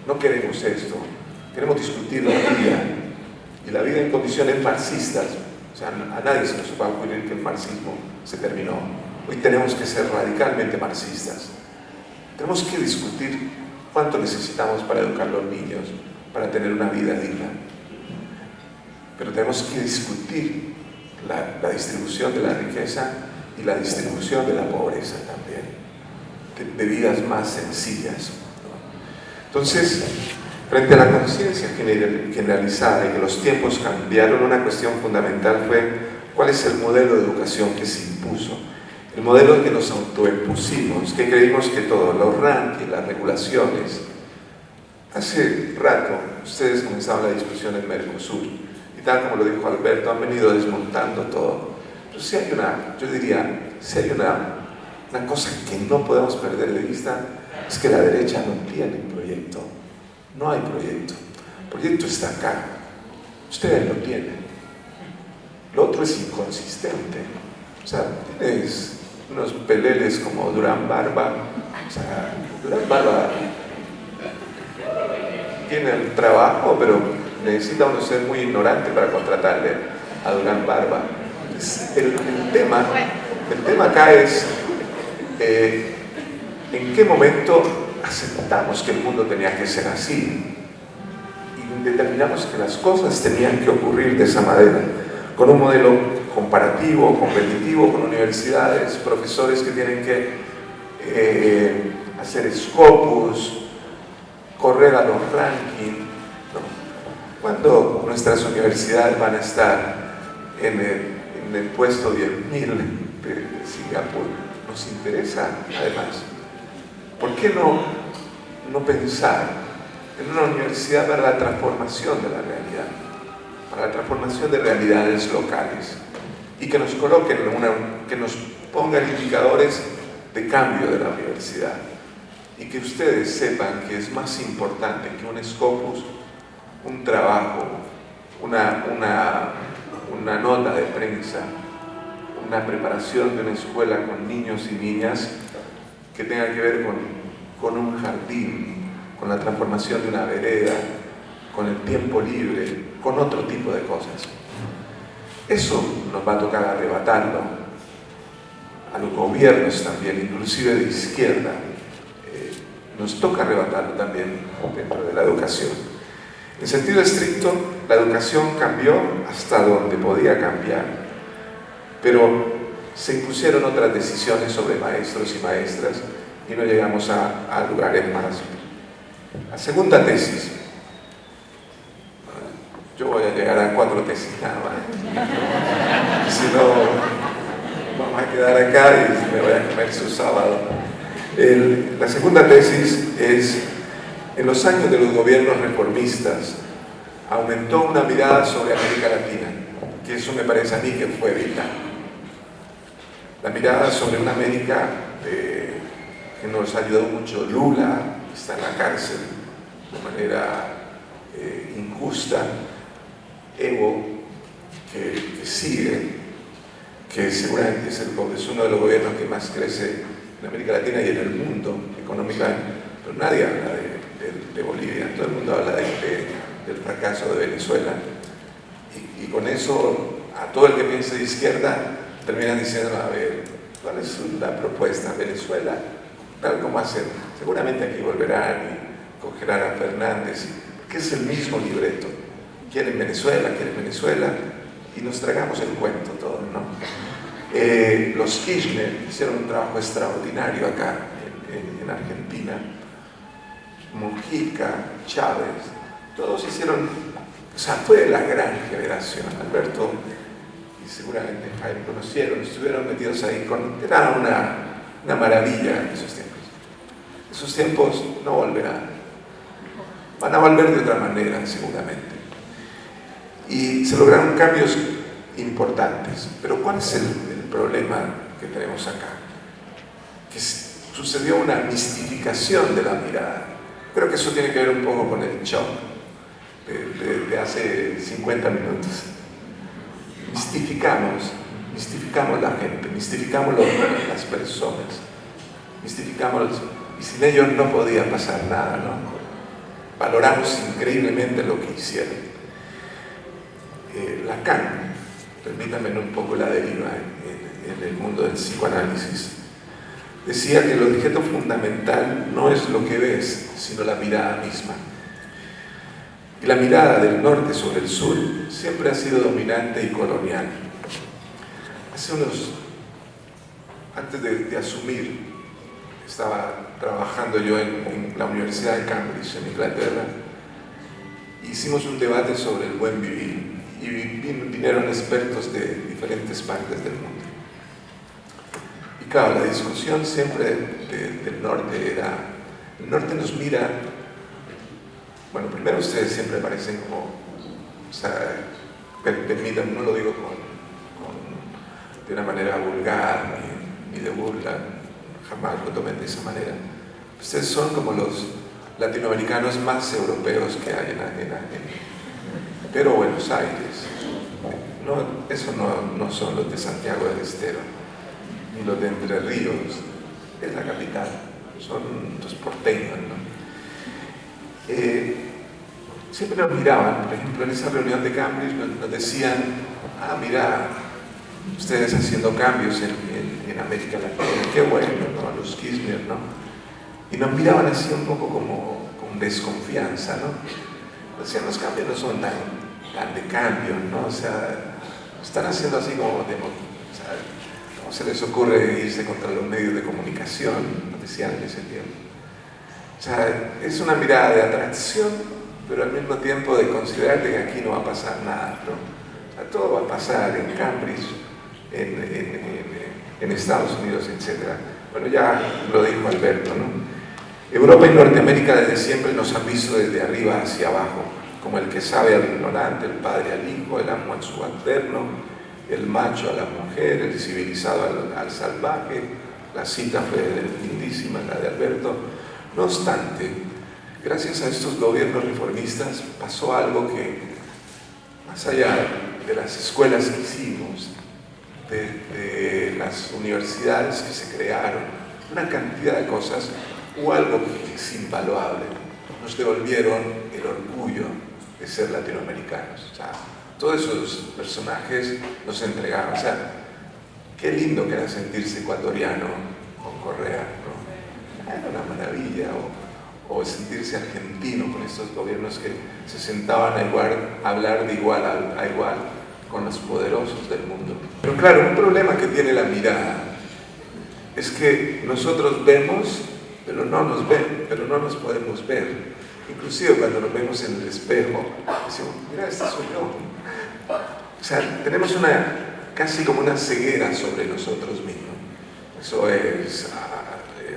no queremos esto, queremos discutir la vida, y la vida en condiciones marxistas. O sea, a nadie se nos va a ocurrir que el marxismo se terminó. Hoy tenemos que ser radicalmente marxistas. Tenemos que discutir cuánto necesitamos para educar a los niños, para tener una vida digna. Pero tenemos que discutir la distribución de la riqueza y la distribución de la pobreza también, de vidas más sencillas, ¿no? Entonces, frente a la conciencia generalizada de que los tiempos cambiaron, una cuestión fundamental fue cuál es el modelo de educación que se impuso, el modelo que nos autoimpusimos, que creímos que todos los rankings, las regulaciones. Hace rato ustedes comenzaban la discusión en Mercosur y tal como lo dijo Alberto, han venido desmontando todo. Pero si hay yo diría, si hay una cosa que no podemos perder de vista, es que la derecha no tiene proyecto. No hay proyecto. El proyecto está acá. Ustedes lo tienen. Lo otro es inconsistente. O sea, tienes unos peleles como Durán Barba. O sea, Durán Barba tiene el trabajo, pero necesita uno ser muy ignorante para contratarle a Durán Barba. El tema acá es en qué momento aceptamos que el mundo tenía que ser así y determinamos que las cosas tenían que ocurrir de esa manera, con un modelo comparativo, competitivo, con universidades, profesores que tienen que hacer scopus, correr a los rankings, ¿no? Cuando nuestras universidades van a estar en el puesto 10.000 de Singapur, nos interesa además. ¿Por qué no pensar en una universidad para la transformación de la realidad, para la transformación de realidades locales, y que nos coloquen que nos pongan indicadores de cambio de la universidad, y que ustedes sepan que es más importante que un scopus, un trabajo, una nota de prensa, una preparación de una escuela con niños y niñas que tenga que ver con un jardín, con la transformación de una vereda, con el tiempo libre, con otro tipo de cosas. Eso nos va a tocar arrebatarlo a los gobiernos también, inclusive de izquierda. Nos toca arrebatarlo también dentro de la educación. En sentido estricto, la educación cambió hasta donde podía cambiar, pero se impusieron otras decisiones sobre maestros y maestras y no llegamos a lugares más. La segunda tesis, yo voy a llegar a 4 tesis nada más, si no vamos a quedar acá y me voy a comer su sábado. La segunda tesis es: en los años de los gobiernos reformistas aumentó una mirada sobre América Latina, que eso me parece a mí que fue vital. La mirada sobre una América que nos ayudó mucho. Lula está en la cárcel de manera injusta. Evo, que sigue, que seguramente es uno de los gobiernos que más crece en América Latina y en el mundo económicamente, pero nadie habla de Bolivia, todo el mundo habla del fracaso de Venezuela, y con eso a todo el que piense de izquierda terminan diciendo: a ver, ¿cuál es la propuesta? Venezuela, tal como hacen, seguramente aquí volverán y cogerán a Fernández, que es el mismo libreto. Quieren Venezuela, y nos tragamos el cuento todo, ¿no? Los Kirchner hicieron un trabajo extraordinario acá en Argentina. Mujica, Chávez, todos hicieron, o sea, fue la gran generación. Alberto y seguramente Jaime conocieron, estuvieron metidos ahí, era una maravilla en esos tiempos. Esos tiempos no volverán, van a volver de otra manera seguramente. Y se lograron cambios importantes. Pero ¿cuál es el problema que tenemos acá? Que sucedió una mistificación de la mirada. Creo que eso tiene que ver un poco con el shock de hace 50 minutos. Mistificamos la gente, mistificamos las personas, y sin ellos no podía pasar nada, ¿no? Valoramos increíblemente lo que hicieron. Lacan, permítanme un poco la deriva en el mundo del psicoanálisis, decía que el objeto fundamental no es lo que ves, sino la mirada misma. Y la mirada del norte sobre el sur siempre ha sido dominante y colonial. Antes de asumir, estaba trabajando yo en la Universidad de Cambridge, en Inglaterra. Hicimos un debate sobre el buen vivir y vinieron expertos de diferentes partes del mundo. Y claro, la discusión siempre del norte era: el norte nos mira, bueno, primero ustedes siempre parecen como, o sea, permítanme, no lo digo de una manera vulgar ni de burla, jamás lo tomen de esa manera. Ustedes son como los latinoamericanos más europeos que hay pero Buenos Aires, no, eso no son los de Santiago del Estero, ni los de Entre Ríos, es la capital, son los porteños, ¿no? siempre nos miraban. Por ejemplo, en esa reunión de Cambridge nos decían, ah, mira, ustedes haciendo cambios en América Latina, qué bueno, ¿no? Los Kirchner, ¿no? Y nos miraban así un poco como con desconfianza, ¿no? Decían, los cambios no son tan de cambio, ¿no? O sea, están haciendo así como, o sea, ¿cómo se les ocurre irse contra los medios de comunicación? Nos decían en ese tiempo. O sea, es una mirada de atracción, pero al mismo tiempo de considerar que aquí no va a pasar nada, ¿no? O sea, todo va a pasar en Cambridge, en Estados Unidos, etc. Bueno, ya lo dijo Alberto, ¿no? Europa y Norteamérica desde siempre nos han visto desde arriba hacia abajo, como el que sabe al ignorante, el padre al hijo, el amo al subalterno, el macho a la mujer, el civilizado al salvaje. La cita fue lindísima, la de Alberto. No obstante, gracias a estos gobiernos reformistas pasó algo que, más allá de las escuelas que hicimos, de las universidades que se crearon, una cantidad de cosas, hubo algo que es invaluable. Nos devolvieron el orgullo de ser latinoamericanos. O sea, todos esos personajes nos entregaron. O sea, qué lindo que era sentirse ecuatoriano con Correa, ¿no? Era una maravilla. O sentirse argentino con estos gobiernos que se sentaban a hablar de igual a igual con los poderosos del mundo. Pero claro, un problema que tiene la mirada es que nosotros vemos, pero no nos ven, pero no nos podemos ver. Inclusive cuando nos vemos en el espejo, decimos, mira, este soy yo. O sea, tenemos casi como una ceguera sobre nosotros mismos. Eso es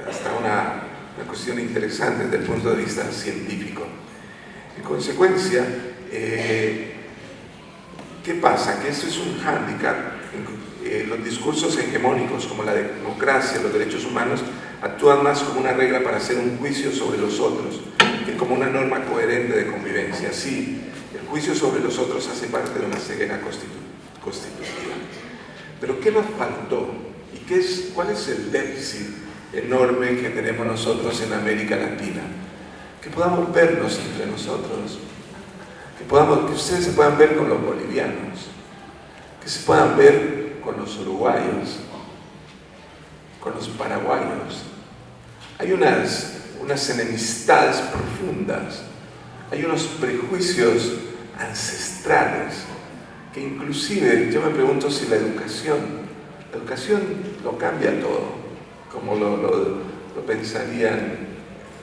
hasta una cuestión interesante desde el punto de vista científico. En consecuencia, ¿qué pasa? Que eso es un hándicap. Los discursos hegemónicos como la democracia, los derechos humanos, actúan más como una regla para hacer un juicio sobre los otros que como una norma coherente de convivencia. Sí, el juicio sobre los otros hace parte de una ceguera constitutiva. Pero ¿qué nos faltó? ¿Y cuál es el déficit enorme que tenemos nosotros en América Latina? Que podamos vernos entre nosotros, que ustedes se puedan ver con los bolivianos, que se puedan ver con los uruguayos, con los paraguayos. Hay unas enemistades profundas, hay unos prejuicios ancestrales que inclusive yo me pregunto si la educación lo cambia todo, como lo pensarían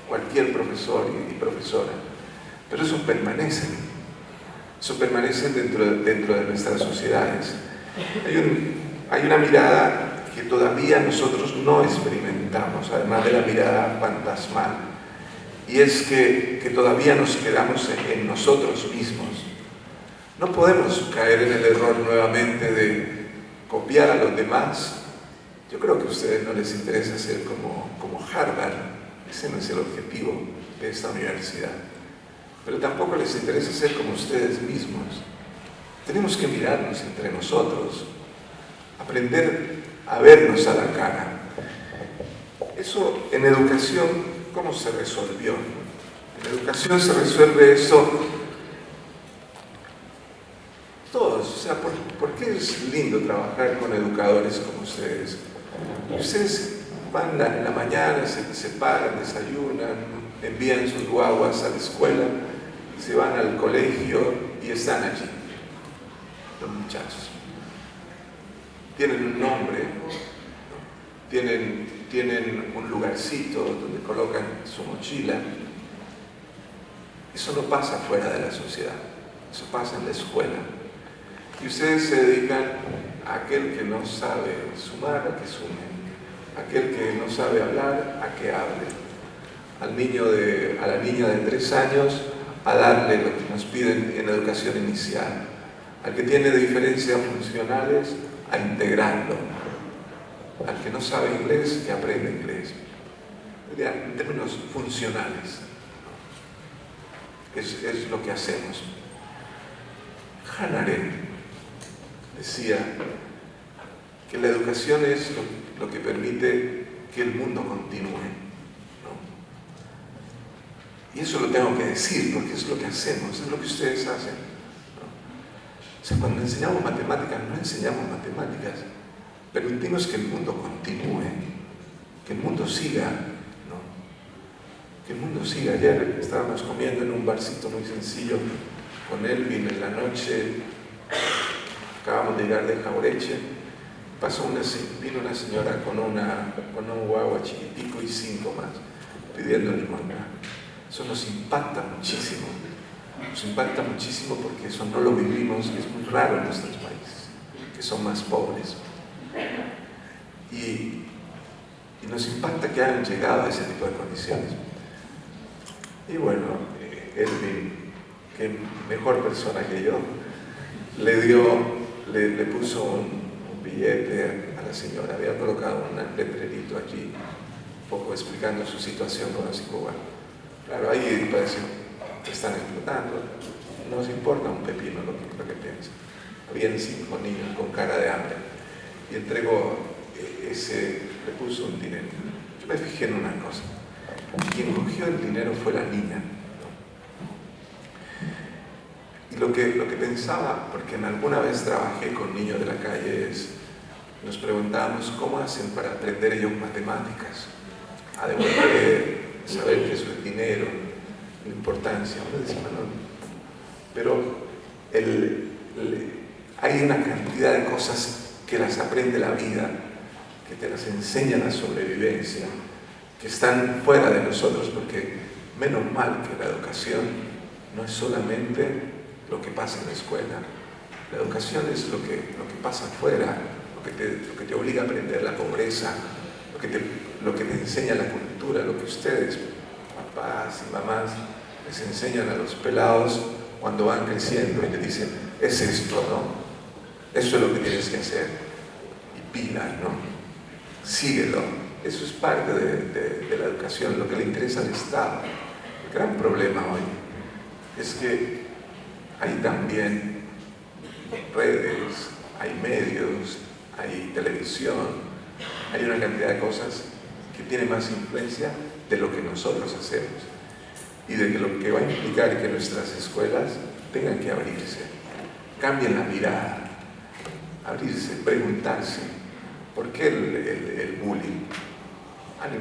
cualquier profesor y profesora, pero eso permanece dentro de nuestras sociedades. Hay una mirada que todavía nosotros no experimentamos, además de la mirada fantasmal, y es que todavía nos quedamos en nosotros mismos. No podemos caer en el error nuevamente de copiar a los demás. Yo creo que a ustedes no les interesa ser como Harvard, ese no es el objetivo de esta universidad, pero tampoco les interesa ser como ustedes mismos. Tenemos que mirarnos entre nosotros, aprender a vernos a la cara. Eso en educación, ¿cómo se resolvió? En educación se resuelve eso todos. O sea, ¿por qué es lindo trabajar con educadores como ustedes? Ustedes van en la mañana, se paran, desayunan, envían sus guaguas a la escuela, se van al colegio y están allí, los muchachos. Tienen un nombre, tienen un lugarcito donde colocan su mochila. Eso no pasa fuera de la sociedad, eso pasa en la escuela. Y ustedes se dedican a aquel que no sabe sumar, a que sume, a aquel que no sabe hablar, a que hable, a la niña de 3 años, a darle lo que nos piden en educación inicial, al que tiene diferencias funcionales, a integrarlo, al que no sabe inglés, que aprende inglés, en términos funcionales. Es lo que hacemos. Hannah Arendt decía que la educación es lo que permite que el mundo continúe, ¿no? Y eso lo tengo que decir, porque es lo que hacemos, es lo que ustedes hacen, ¿no? O sea, cuando enseñamos matemáticas, no enseñamos matemáticas, permitimos que el mundo continúe, que el mundo siga, ¿no? Que el mundo siga. Ayer estábamos comiendo en un barcito muy sencillo con Elvin en la noche, acabamos de llegar de Jaureche, vino una señora con un guagua chiquitico y 5 más, pidiendo limosna. Eso nos impacta muchísimo porque eso no lo vivimos y es muy raro en nuestros países, que son más pobres. Y nos impacta que hayan llegado a ese tipo de condiciones. Y bueno, Elvin, que mejor persona que yo, le puso un billete a la señora, había colocado un letrerito allí, un poco explicando su situación con los cubanos. Claro, ahí pareció, te están explotando, no nos importa un pepino lo que piensan. Habían 5 niños con cara de hambre y entregó le puso un dinero. Yo me fijé en una cosa, quien cogió el dinero fue la niña, ¿no? Y lo que pensaba, porque alguna vez trabajé con niños de la calle, nos preguntábamos cómo hacen para aprender ellos matemáticas, a devolver, saber que eso es dinero, la importancia. Uno dice, no, pero hay una cantidad de cosas que las aprende la vida, que te las enseña la sobrevivencia, que están fuera de nosotros, porque menos mal que la educación no es solamente lo que pasa en la escuela. La educación es lo que pasa afuera, lo que te obliga a aprender la pobreza, lo que te enseña la cultura, lo que ustedes, papás y mamás, les enseñan a los pelados cuando van creciendo y les dicen, es esto, ¿no? Eso es lo que tienes que hacer. Y pilas, ¿no? Síguelo. Eso es parte de la educación, lo que le interesa al Estado. El gran problema hoy es que hay también redes, hay medios, hay televisión, hay una cantidad de cosas que tienen más influencia de lo que nosotros hacemos y de lo que va a implicar que nuestras escuelas tengan que abrirse, cambien la mirada, abrirse, preguntarse, ¿por qué el bullying? El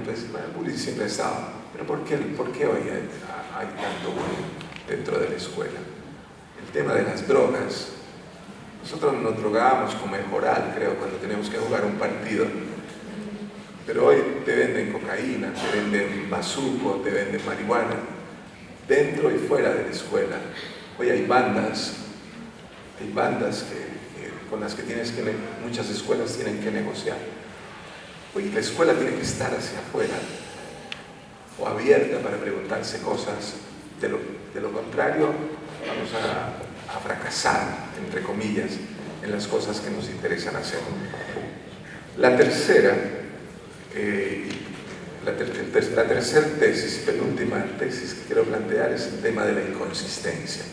bullying siempre ha estado, pero ¿por qué hoy hay tanto bullying dentro de la escuela? El tema de las drogas. Nosotros nos drogábamos con mejoral, creo, cuando tenemos que jugar un partido. Pero hoy te venden cocaína, te venden bazuco, te venden marihuana, dentro y fuera de la escuela. Hoy hay bandas con las que muchas escuelas tienen que negociar. Hoy la escuela tiene que estar hacia afuera o abierta para preguntarse cosas. De lo contrario, vamos a fracasar, entre comillas, en las cosas que nos interesan hacer. La tercera tesis y penúltima tesis que quiero plantear es el tema de la inconsistencia,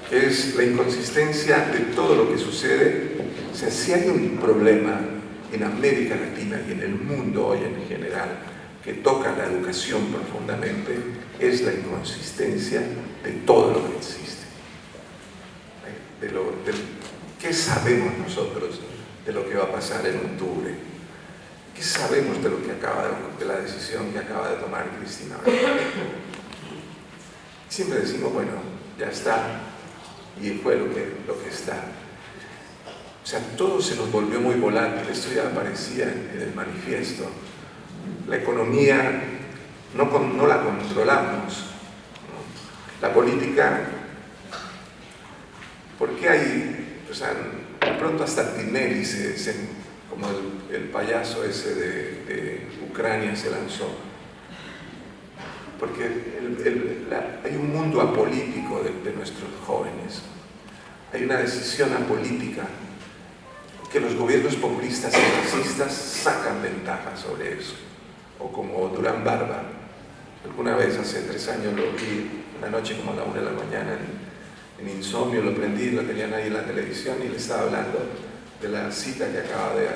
que es la inconsistencia de todo lo que sucede. O sea, si hay un problema en América Latina y en el mundo hoy en general que toca la educación profundamente, es la inconsistencia de todo lo que existe. ¿Qué sabemos nosotros de lo que va a pasar en octubre? ¿Qué sabemos de la decisión que acaba de tomar Cristina? Siempre decimos, bueno, ya está, y fue lo que está. O sea, todo se nos volvió muy volátil. Esto ya aparecía en el manifiesto. La economía no la controlamos, ¿no? La política, ¿por qué hay? O sea, de pronto hasta Tinelli, como el payaso ese de Ucrania se lanzó. Porque hay un mundo apolítico de nuestros jóvenes. Hay una decisión apolítica que los gobiernos populistas y racistas sacan ventaja sobre eso. O como Durán Barba, alguna vez hace 3 años lo vi una noche como a la 1 de la mañana en insomnio, lo prendí, lo tenían ahí en la televisión y le estaba hablando de la cita que acaba de...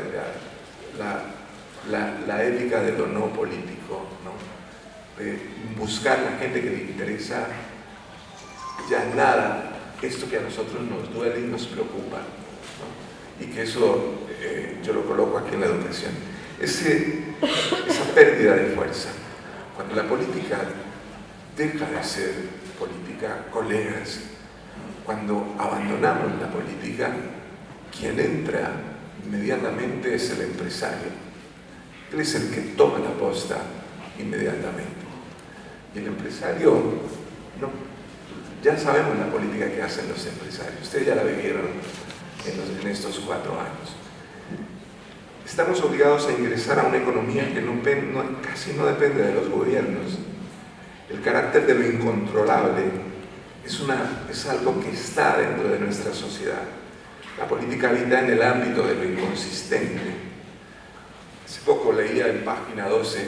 la ética de lo no político, ¿no? de buscar la gente que le interesa ya nada esto que a nosotros nos duele y nos preocupa, ¿no? Y que eso yo lo coloco aquí en la educación. Esa pérdida de fuerza, cuando la política deja de ser política, colegas, cuando abandonamos la política, quien entra inmediatamente es el empresario. Él es el que toma la posta inmediatamente. Y el empresario, no, ya sabemos la política que hacen los empresarios. Ustedes ya la vivieron en estos 4 años. Estamos obligados a ingresar a una economía que casi no depende de los gobiernos. El carácter de lo incontrolable es algo que está dentro de nuestra sociedad. La política habita en el ámbito de lo inconsistente. Hace poco leía en página 12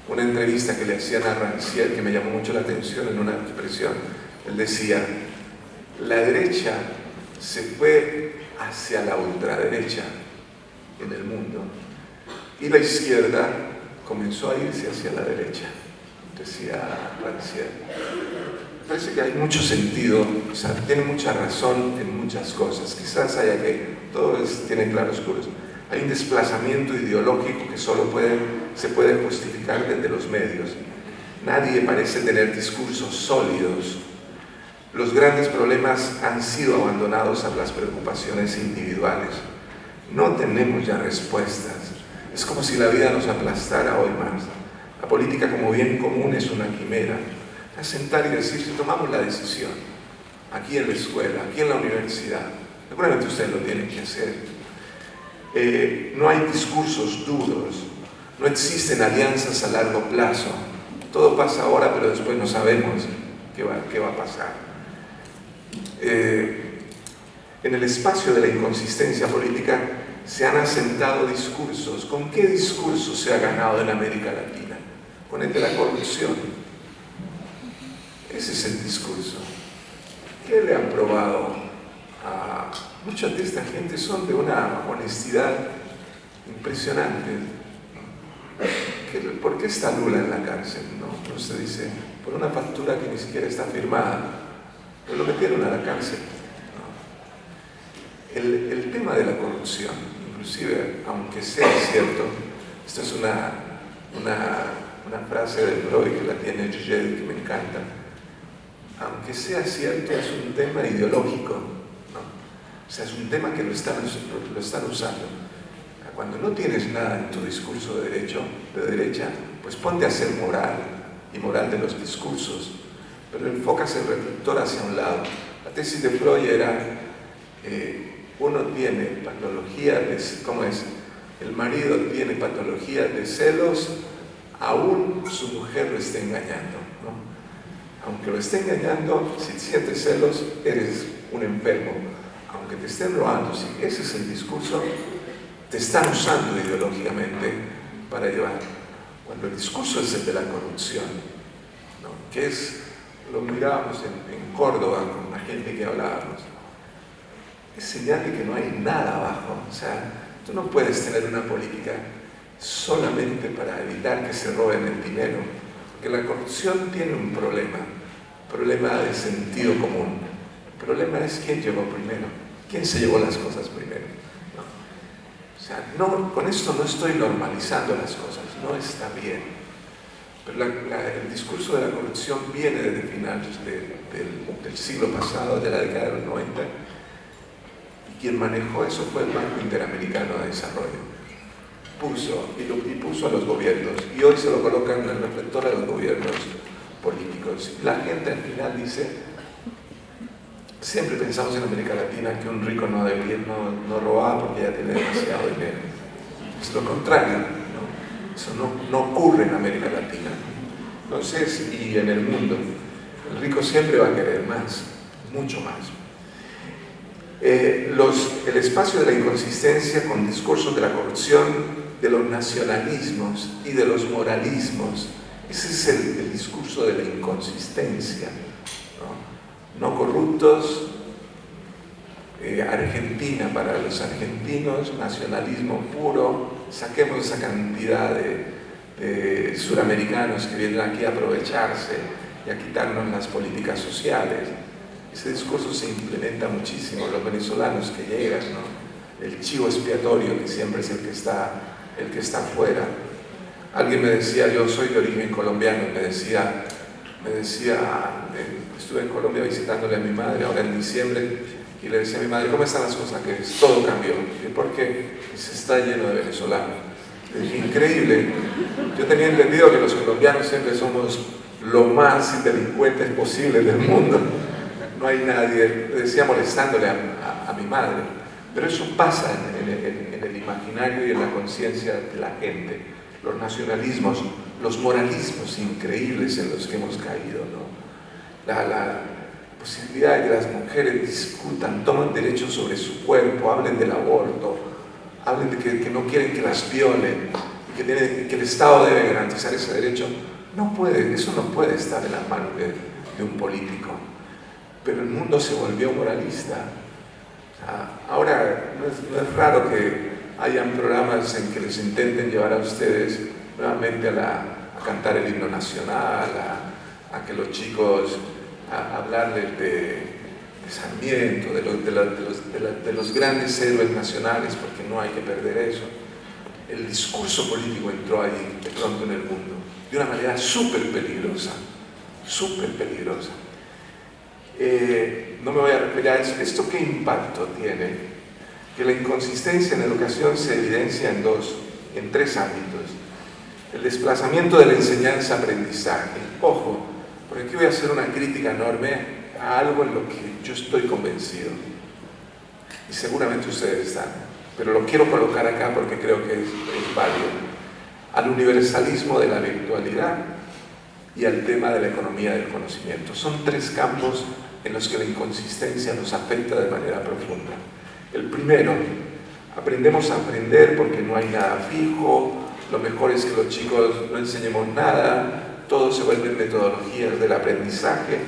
una entrevista que le hacían a Rancière que me llamó mucho la atención en una expresión. Él decía, la derecha se fue hacia la ultraderecha en el mundo y la izquierda comenzó a irse hacia la derecha, decía Rancière. Me parece que hay mucho sentido, o sea, tiene mucha razón en muchas cosas. Quizás haya que, todo tiene claroscuros. Hay un desplazamiento ideológico que solo se puede justificar desde los medios. Nadie parece tener discursos sólidos. Los grandes problemas han sido abandonados a las preocupaciones individuales. No tenemos ya respuestas. Es como si la vida nos aplastara hoy más. La política como bien común es una quimera. A sentar y decir, si tomamos la decisión, aquí en la escuela, aquí en la universidad, seguramente ustedes lo tienen que hacer. No hay discursos duros, no existen alianzas a largo plazo. Todo pasa ahora, pero después no sabemos qué va a pasar. En el espacio de la inconsistencia política se han asentado discursos. ¿Con qué discurso se ha ganado en América Latina? Con el de la corrupción. Ese es el discurso. ¿Qué le han probado a muchas de esta gente? Son de una honestidad impresionante. ¿Por qué está Lula en la cárcel? No se dice, por una factura que ni siquiera está firmada. Pero lo metieron a la cárcel. El tema de la corrupción, inclusive, aunque sea cierto, esto es una frase de Freud que la tiene Gigel, que me encanta, aunque sea cierto, es un tema ideológico, ¿no? O sea, es un tema que lo están usando. Cuando no tienes nada en tu discurso de derecha, pues ponte a hacer moral, y moral de los discursos, pero enfocas el reflector hacia un lado. La tesis de Freud era, uno tiene patología de, ¿cómo es? El marido tiene patología de celos, aún su mujer lo está engañando, ¿no? Aunque lo esté engañando, si sientes celos, eres un enfermo. Aunque te estén robando, si ese es el discurso, te están usando ideológicamente para llevar. Cuando el discurso es el de la corrupción, ¿no? Que es, lo mirábamos en Córdoba con la gente que hablábamos, es señal de que no hay nada abajo. O sea, tú no puedes tener una política solamente para evitar que se roben el dinero, porque la corrupción tiene un problema de sentido común. El problema es quién llegó primero, quién se llevó las cosas primero, ¿no? O sea, con esto no estoy normalizando las cosas, no está bien, pero el discurso de la corrupción viene desde finales del siglo pasado, de la década de los 90, y quien manejó eso fue el Banco Interamericano de Desarrollo. Puso a los gobiernos, y hoy se lo colocan en el reflector a los gobiernos políticos. La gente al final dice, siempre pensamos en América Latina que un rico no robaba porque ya tiene demasiado dinero. Es lo contrario, ¿no? Eso no ocurre en América Latina. Entonces, y en el mundo, el rico siempre va a querer más, mucho más. El espacio de la inconsistencia con discursos de la corrupción, de los nacionalismos y de los moralismos. Ese es el discurso de la inconsistencia, no corruptos, Argentina para los argentinos, nacionalismo puro, saquemos esa cantidad de suramericanos que vienen aquí a aprovecharse y a quitarnos las políticas sociales. Ese discurso se implementa muchísimo, los venezolanos que llegan, ¿no? El chivo expiatorio que siempre es el que está afuera. Alguien me decía, yo soy de origen colombiano, me decía, estuve en Colombia visitándole a mi madre ahora en diciembre, y le decía a mi madre, ¿cómo están las cosas? Que todo cambió. ¿Y por qué? Y se está lleno de venezolanos. Le dije, increíble. Yo tenía entendido que los colombianos siempre somos lo más delincuentes posibles del mundo. No hay nadie, le decía molestándole a mi madre. Pero eso pasa en el imaginario y en la conciencia de la gente. Los nacionalismos, los moralismos increíbles en los que hemos caído, ¿no? La posibilidad de que las mujeres discutan, tomen derechos sobre su cuerpo, hablen del aborto, hablen de que no quieren que las violen, y que el Estado debe garantizar ese derecho. Eso no puede estar en las manos de un político. Pero el mundo se volvió moralista. Ahora no es raro que hayan programas en que les intenten llevar a ustedes nuevamente a cantar el himno nacional, a que los chicos, a hablarles de Sarmiento, de los grandes héroes nacionales, porque no hay que perder eso. El discurso político entró ahí de pronto en el mundo, de una manera súper peligrosa, súper peligrosa. No me voy a referir a eso. ¿Esto qué impacto tiene? Que la inconsistencia en educación se evidencia en tres ámbitos. El desplazamiento de la enseñanza-aprendizaje. Ojo, porque aquí voy a hacer una crítica enorme a algo en lo que yo estoy convencido. Y seguramente ustedes están. Pero lo quiero colocar acá porque creo que es válido. Al universalismo de la virtualidad y al tema de la economía del conocimiento. Son tres campos en los que la inconsistencia nos afecta de manera profunda. El primero, aprendemos a aprender porque no hay nada fijo, lo mejor es que los chicos no enseñemos nada, todo se vuelve metodologías del aprendizaje,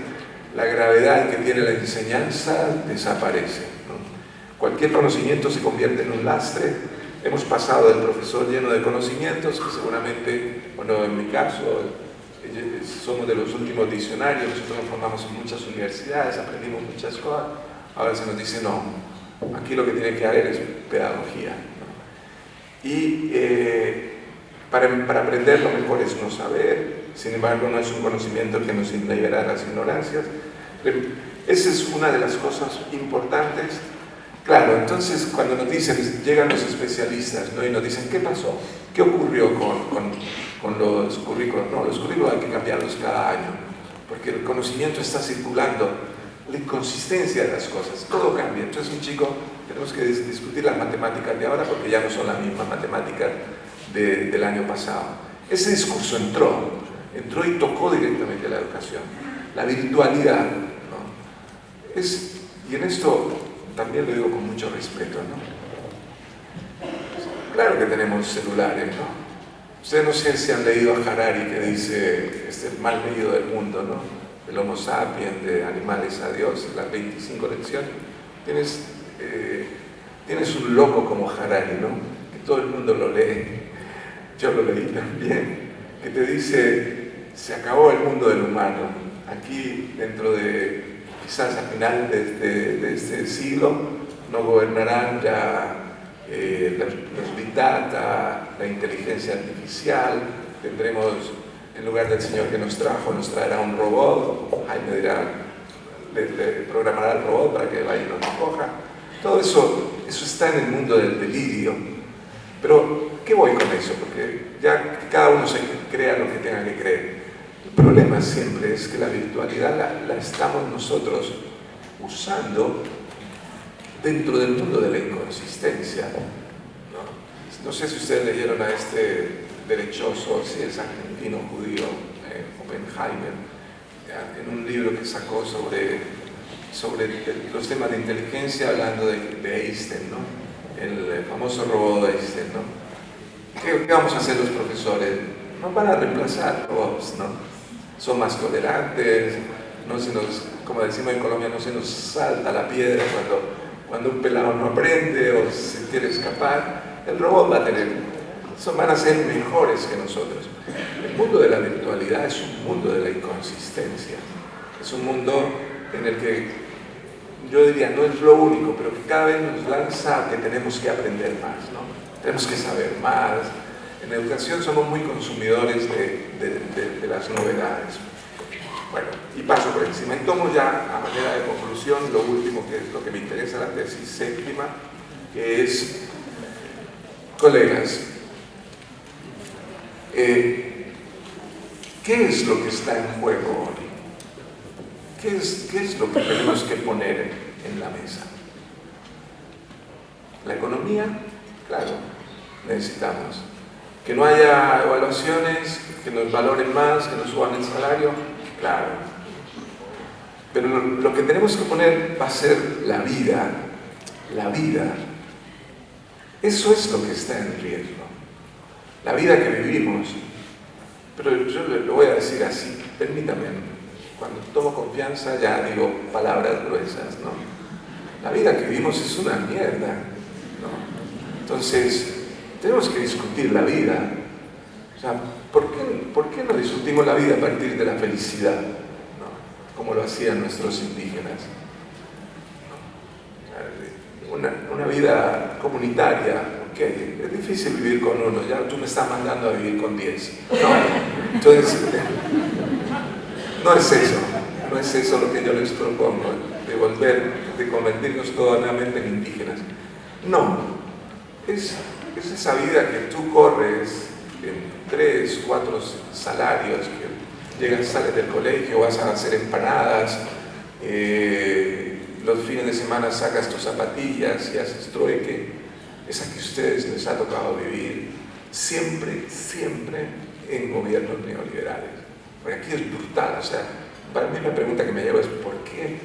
la gravedad que tiene la enseñanza desaparece, ¿no? Cualquier conocimiento se convierte en un lastre. Hemos pasado del profesor lleno de conocimientos, que seguramente, bueno, en mi caso, somos de los últimos diccionarios, nosotros nos formamos en muchas universidades, aprendimos muchas cosas, ahora se nos dice no, aquí lo que tiene que haber es pedagogía, ¿no? Y para aprender lo mejor es no saber, sin embargo no es un conocimiento que nos libera de las ignorancias. Esa es una de las cosas importantes. Claro, entonces cuando nos dicen, llegan los especialistas, ¿no? Y nos dicen, ¿qué pasó? ¿Qué ocurrió con los currículos? No, los currículos hay que cambiarlos cada año, porque el conocimiento está circulando, la inconsistencia de las cosas, todo cambia. Entonces un chico, tenemos que discutir las matemáticas de ahora porque ya no son las mismas matemáticas del año pasado. Ese discurso entró y tocó directamente la educación, la virtualidad, ¿no? Y en esto también lo digo con mucho respeto, ¿no? Claro que tenemos celulares, ¿no? Ustedes no sé si han leído a Harari, que dice, es el mal leído del mundo, ¿no? El Homo sapiens, de Animales a Dios, las 25 lecciones. Tienes un loco como Harari, ¿no? Que todo el mundo lo lee. Yo lo leí también. Que te dice, se acabó el mundo del humano. Aquí, dentro de, quizás a final de este siglo, no gobernarán ya los Big Data, la inteligencia artificial. Tendremos, en lugar del Señor que nos trajo, nos traerá un robot. Jaime dirá, le programará el robot para que vaya y nos recoja. Todo eso está en el mundo del delirio. Pero, ¿qué voy con eso? Porque ya cada uno se crea lo que tenga que creer. El problema siempre es que la virtualidad la estamos nosotros usando dentro del mundo de la inconsistencia, ¿no? No sé si ustedes leyeron a este derechoso, si es argentino judío, Oppenheimer, en un libro que sacó sobre los temas de inteligencia, hablando de Einstein, ¿no? El famoso robot de Einstein, ¿no? ¿Qué vamos a hacer los profesores? Nos van a reemplazar robots, ¿no? Son más tolerantes, no se nos, como decimos en Colombia, no se nos salta la piedra cuando un pelado no aprende o se quiere escapar. El robot va a tener van a ser mejores que nosotros. El mundo de la virtualidad es un mundo de la inconsistencia. Es un mundo en el que yo diría, no es lo único, pero que cada vez nos lanza a que tenemos que aprender más, ¿no? Tenemos que saber más. En educación somos muy consumidores de las novedades. Bueno, y paso por encima. Y tomo ya, a manera de conclusión, lo último, que es lo que me interesa, la tesis séptima, que es, colegas, ¿qué es lo que está en juego hoy? ¿Qué es lo que tenemos que poner en la mesa? La economía, claro, necesitamos. Que no haya evaluaciones, que nos valoren más, que nos suban el salario, claro. Pero lo que tenemos que poner va a ser la vida. La vida. Eso es lo que está en riesgo. La vida que vivimos. Pero yo lo voy a decir así, permítame. Cuando tomo confianza ya digo palabras gruesas, ¿no? La vida que vivimos es una mierda, ¿no? Entonces, tenemos que discutir la vida. O sea, ¿por qué no discutimos la vida a partir de la felicidad? ¿No? Como lo hacían nuestros indígenas. ¿No? Una vida comunitaria, ok, es difícil vivir con uno, ya tú me estás mandando a vivir con 10. No, entonces, no es eso lo que yo les propongo, de convertirnos todos nuevamente en indígenas. No, es esa vida que tú corres en 3, 4 salarios, que llegas, sales del colegio, vas a hacer empanadas, los fines de semana sacas tus zapatillas y haces trueque, esa que a ustedes les ha tocado vivir, siempre en gobiernos neoliberales. Porque aquí es brutal, o sea, para mí la pregunta que me lleva es ¿por qué el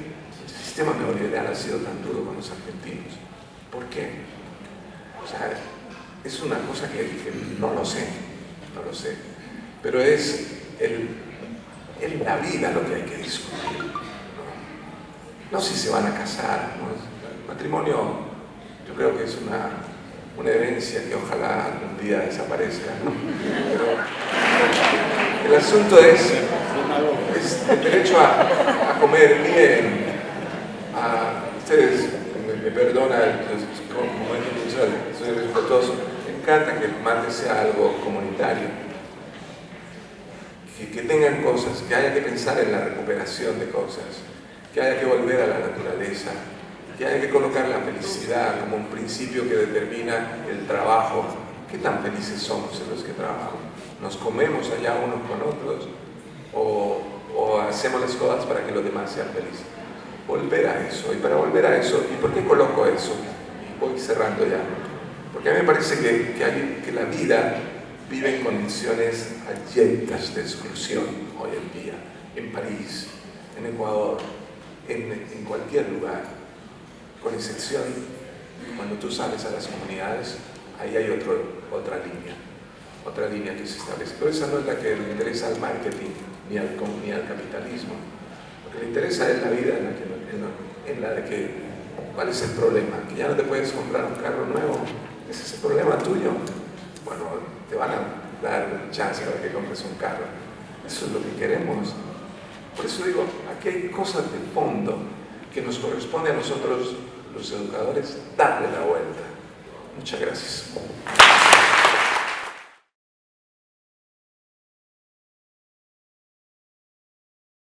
sistema neoliberal ha sido tan duro con los argentinos? ¿Por qué? O sea, es una cosa que no lo sé, pero es la vida lo que hay que discutir. No si se van a casar, ¿no? El matrimonio yo creo que es una herencia que ojalá algún día desaparezca, ¿no? Pero el asunto es el derecho a comer bien. Ustedes me perdonan, soy respetuoso. Me encanta que el martes sea algo comunitario. Que tengan cosas, que haya que pensar en la recuperación de cosas, que haya que volver a la naturaleza, que haya que colocar la felicidad como un principio que determina el trabajo. ¿Qué tan felices somos en los que trabajamos? ¿Nos comemos allá unos con otros? ¿O hacemos las cosas para que los demás sean felices? Volver a eso. Y para volver a eso, ¿y por qué coloco eso? Y voy cerrando ya. Porque a mí me parece que la vida vive en condiciones abyectas de exclusión hoy en día. En París, en Ecuador, en cualquier lugar. Con excepción, cuando tú sales a las comunidades, ahí hay otra línea que se establece. Pero esa no es la que le interesa al marketing ni al capitalismo. Lo que le interesa es la vida en la de que, ¿cuál es el problema? Que ya no te puedes comprar un carro nuevo. ¿Ese es el problema tuyo? Bueno, te van a dar chance para que compres un carro. Eso es lo que queremos. Por eso digo, aquí hay cosas de fondo que nos corresponde a nosotros, los educadores, darle la vuelta. Muchas gracias.